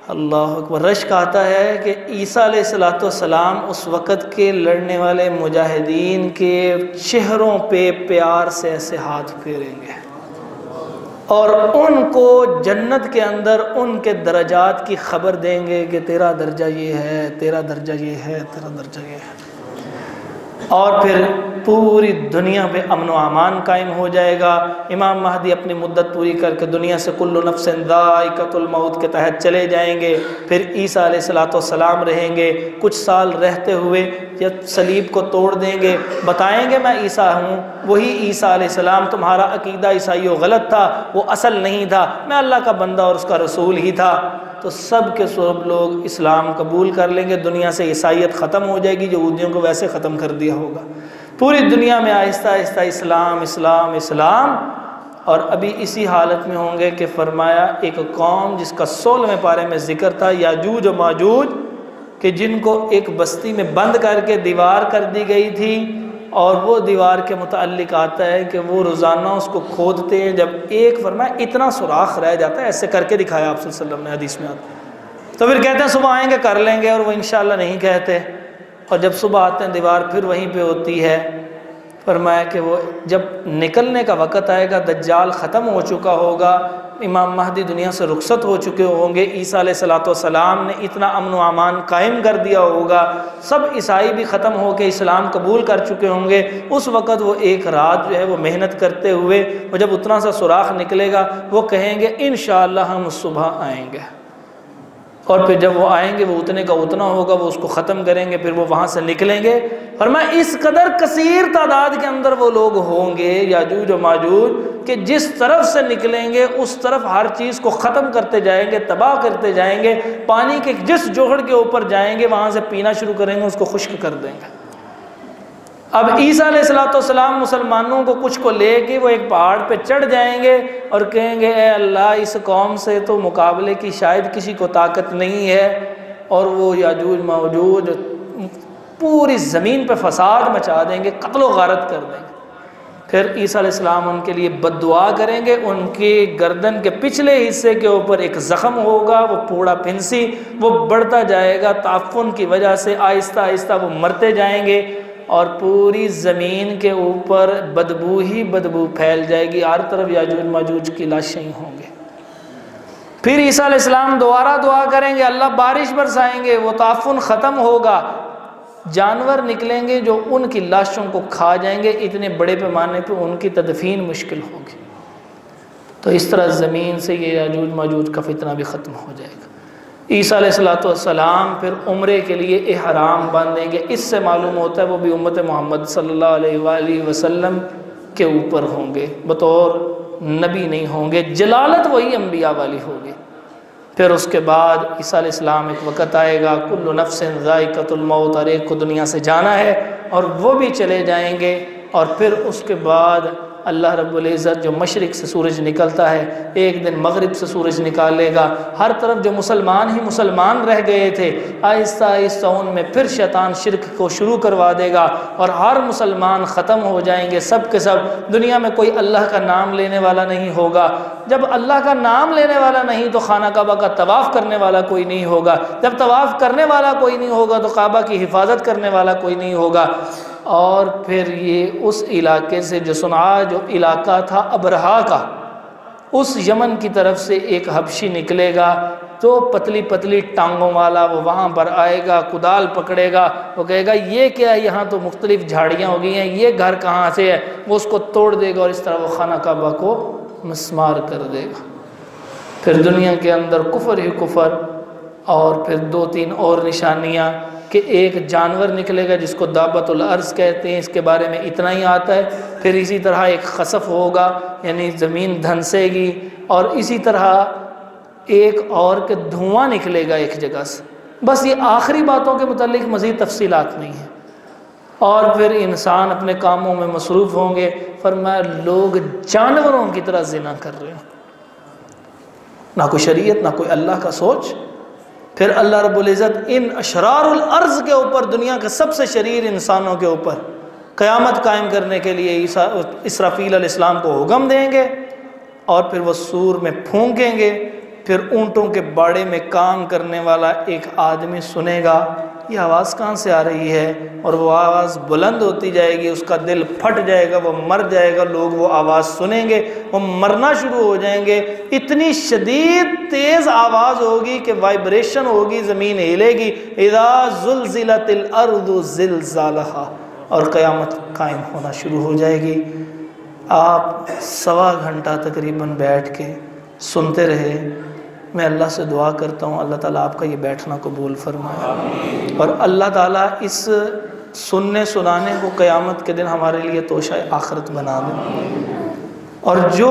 اللہ اکبر۔ رشک آتا ہے کہ عیسیٰ علیہ السلام اس وقت کے لڑنے والے مجاہدین کے چہروں پہ پیار سے ایسے ہاتھ پھیریں گے، اور ان کو جنت کے اندر ان کے درجات کی خبر دیں گے کہ تیرا درجہ یہ ہے، تیرا درجہ یہ ہے، تیرا درجہ یہ ہے، اور پھر پوری دنیا پہ امن و امان قائم ہو جائے گا۔ امام مہدی اپنی مدت پوری کر کے دنیا سے کل نفس ذائقۃ الموت کے تحت چلے جائیں گے، پھر عیسیٰ علیہ السلام رہیں گے، کچھ سال رہتے ہوئے جب صلیب کو توڑ دیں گے، بتائیں گے میں عیسیٰ ہوں، وہی عیسیٰ علیہ السلام، تمہارا عقیدہ عیسائیوں غلط تھا، وہ اصل نہیں تھا، میں اللہ کا بندہ اور اس کا رسول ہی تھا۔ تو سب کے سب لوگ اسلام قبول کر لیں گے، دنیا سے عیسائیت ختم ہو جائے گی، یہودیوں کو ویسے ختم کر دیا ہوگا، پوری دنیا میں آہستہ آہستہ اسلام اسلام اسلام۔ اور ابھی اسی حالت میں ہوں گے کہ فرمایا ایک قوم جس کا 16ویں پارے میں ذکر تھا، یاجوج و ماجوج، کہ جن کو ایک بستی میں بند کر کے دیوار کر دی گئی تھی، اور وہ دیوار کے متعلق آتا ہے کہ وہ روزانہ اس کو کھودتے ہیں، جب ایک فرمایا اتنا سوراخ رہ جاتا ہے، ایسے کر کے دکھایا آپ صلی اللہ علیہ وسلم نے، حدیث میں آتا، تو پھر کہتے ہیں صبح آئیں گے کر لیں گے، اور وہ انشاءاللہ نہیں کہتے، اور جب صبح آتے ہیں دیوار پھر وہیں پہ ہوتی ہے۔ فرمایا کہ وہ جب نکلنے کا وقت آئے گا، دجال ختم ہو چکا ہوگا، امام مہدی دنیا سے رخصت ہو چکے ہوں گے، عیسیٰ علیہ السلام نے اتنا امن و امان قائم کر دیا ہوگا، سب عیسائی بھی ختم ہو کے اسلام قبول کر چکے ہوں گے، اس وقت وہ ایک رات جو ہے وہ محنت کرتے ہوئے، وہ جب اتنا سا سوراخ نکلے گا، وہ کہیں گے انشاءاللہ ہم صبح آئیں گے، اور پھر جب وہ آئیں گے وہ اتنے کا اتنا ہوگا، وہ اس کو ختم کریں گے، پھر وہ وہاں سے نکلیں گے۔ فرمایا اس قدر کثیر تعداد کے اندر وہ لوگ ہوں گے یاجوج و ماجوج کہ جس طرف سے نکلیں گے اس طرف ہر چیز کو ختم کرتے جائیں گے، تباہ کرتے جائیں گے، پانی کے جس جوہر کے اوپر جائیں گے وہاں سے پینا شروع کریں گے، اس کو خشک کر دیں گے۔ اب عیسیٰ علیہ السلام مسلمانوں کو کچھ کو لے کے وہ ایک پہاڑ پہ چڑھ جائیں گے اور کہیں گے اے اللہ اس قوم سے تو مقابلے کی شاید کسی کو طاقت نہیں ہے، اور وہ یاجوج ماجوج پوری زمین پہ فساد مچا دیں گے، قتل و غارت کر دیں گے۔ پھر عیسیٰ علیہ السلام ان کے لیے بد دعا کریں گے، ان کی گردن کے پچھلے حصے کے اوپر ایک زخم ہوگا، وہ پھوڑا پھنسی، وہ بڑھتا جائے گا، تعفن کی وجہ سے آہستہ آہستہ وہ مرتے جائیں گے، اور پوری زمین کے اوپر بدبو ہی بدبو پھیل جائے گی، ہر طرف یاجوج ماجوج کی لاشیں ہوں گے۔ پھر عیسیٰ علیہ السلام دوبارہ دعا کریں گے، اللہ بارش برسائیں گے، وہ تعفن ختم ہوگا، جانور نکلیں گے جو ان کی لاشوں کو کھا جائیں گے، اتنے بڑے پیمانے پہ ان کی تدفین مشکل ہوگی۔ تو اس طرح زمین سے یہ یاجوج ماجوج کا فتنہ بھی ختم ہو جائے گا۔ عیسیٰ علیہ السلام پھر عمرے کے لیے احرام باندھیں گے، اس سے معلوم ہوتا ہے وہ بھی امت محمد صلی اللہ علیہ وآلہ وسلم کے اوپر ہوں گے، بطور نبی نہیں ہوں گے، جلالت وہی انبیاء والی ہوگی۔ پھر اس کے بعد عیسیٰ علیہ السلام ایک وقت آئے گا کل نفس ذائقۃ الموت، ہر ایک کو دنیا سے جانا ہے، اور وہ بھی چلے جائیں گے، اور پھر اس کے بعد اللہ رب العزت جو مشرق سے سورج نکلتا ہے ایک دن مغرب سے سورج نکالے گا، ہر طرف جو مسلمان ہی مسلمان رہ گئے تھے آہستہ آہستہ ان میں پھر شیطان شرک کو شروع کروا دے گا اور ہر مسلمان ختم ہو جائیں گے، سب کے سب۔ دنیا میں کوئی اللہ کا نام لینے والا نہیں ہوگا۔ جب اللہ کا نام لینے والا نہیں تو خانہ کعبہ کا طواف کرنے والا کوئی نہیں ہوگا، جب طواف کرنے والا کوئی نہیں ہوگا تو کعبہ کی حفاظت کرنے والا کوئی نہیں ہوگا۔ اور پھر یہ اس علاقے سے جو صنعاء جو علاقہ تھا ابرہا کا، اس یمن کی طرف سے ایک حبشی نکلے گا تو پتلی پتلی ٹانگوں والا، وہ وہاں پر آئے گا، کدال پکڑے گا، وہ کہے گا یہ کیا ہے، یہاں تو مختلف جھاڑیاں ہو گئی ہیں، یہ گھر کہاں سے ہے، وہ اس کو توڑ دے گا اور اس طرح وہ خانہ کعبہ کو مسمار کر دے گا۔ پھر دنیا کے اندر کفر ہی کفر، اور پھر 2-3 اور نشانیاں کہ ایک جانور نکلے گا جس کو دابۃ الارض کہتے ہیں، اس کے بارے میں اتنا ہی آتا ہے۔ پھر اسی طرح ایک خسف ہوگا، یعنی زمین دھنسے گی، اور اسی طرح ایک اور کہ دھواں نکلے گا ایک جگہ سے۔ بس یہ آخری باتوں کے متعلق مزید تفصیلات نہیں ہیں۔ اور پھر انسان اپنے کاموں میں مصروف ہوں گے۔ فرمایا لوگ جانوروں کی طرح زنا کر رہے ہیں، نہ کوئی شریعت نہ کوئی اللہ کا سوچ۔ پھر اللہ رب العزت ان اشرار الارض کے اوپر، دنیا کے سب سے شریر انسانوں کے اوپر قیامت قائم کرنے کے لیے اسرافیل علیہ السلام کو حکم دیں گے، اور پھر وہ سور میں پھونکیں گے۔ پھر اونٹوں کے باڑے میں کام کرنے والا ایک آدمی سنے گا یہ آواز کہاں سے آ رہی ہے، اور وہ آواز بلند ہوتی جائے گی، اس کا دل پھٹ جائے گا، وہ مر جائے گا۔ لوگ وہ آواز سنیں گے، وہ مرنا شروع ہو جائیں گے۔ اتنی شدید تیز آواز ہوگی کہ وائبریشن ہوگی، زمین ہلے گی۔ اذا زلزلت الارض زلزالہا، اور قیامت قائم ہونا شروع ہو جائے گی۔ آپ 1.25 گھنٹہ تقریباً بیٹھ کے سنتے رہے۔ میں اللہ سے دعا کرتا ہوں اللہ تعالیٰ آپ کا یہ بیٹھنا قبول فرمائے، اور اللہ تعالیٰ اس سننے سنانے کو قیامت کے دن ہمارے لیے توشہ آخرت بنا دے، اور جو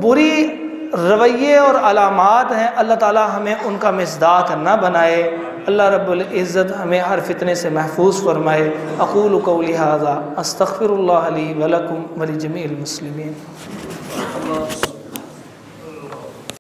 بری رویے اور علامات ہیں اللہ تعالیٰ ہمیں ان کا مصداق نہ بنائے۔ اللہ رب العزت ہمیں ہر فتنے سے محفوظ فرمائے۔ اقول قولی ھذا استغفر اللہ لی ولکم ولجمیع المسلمین۔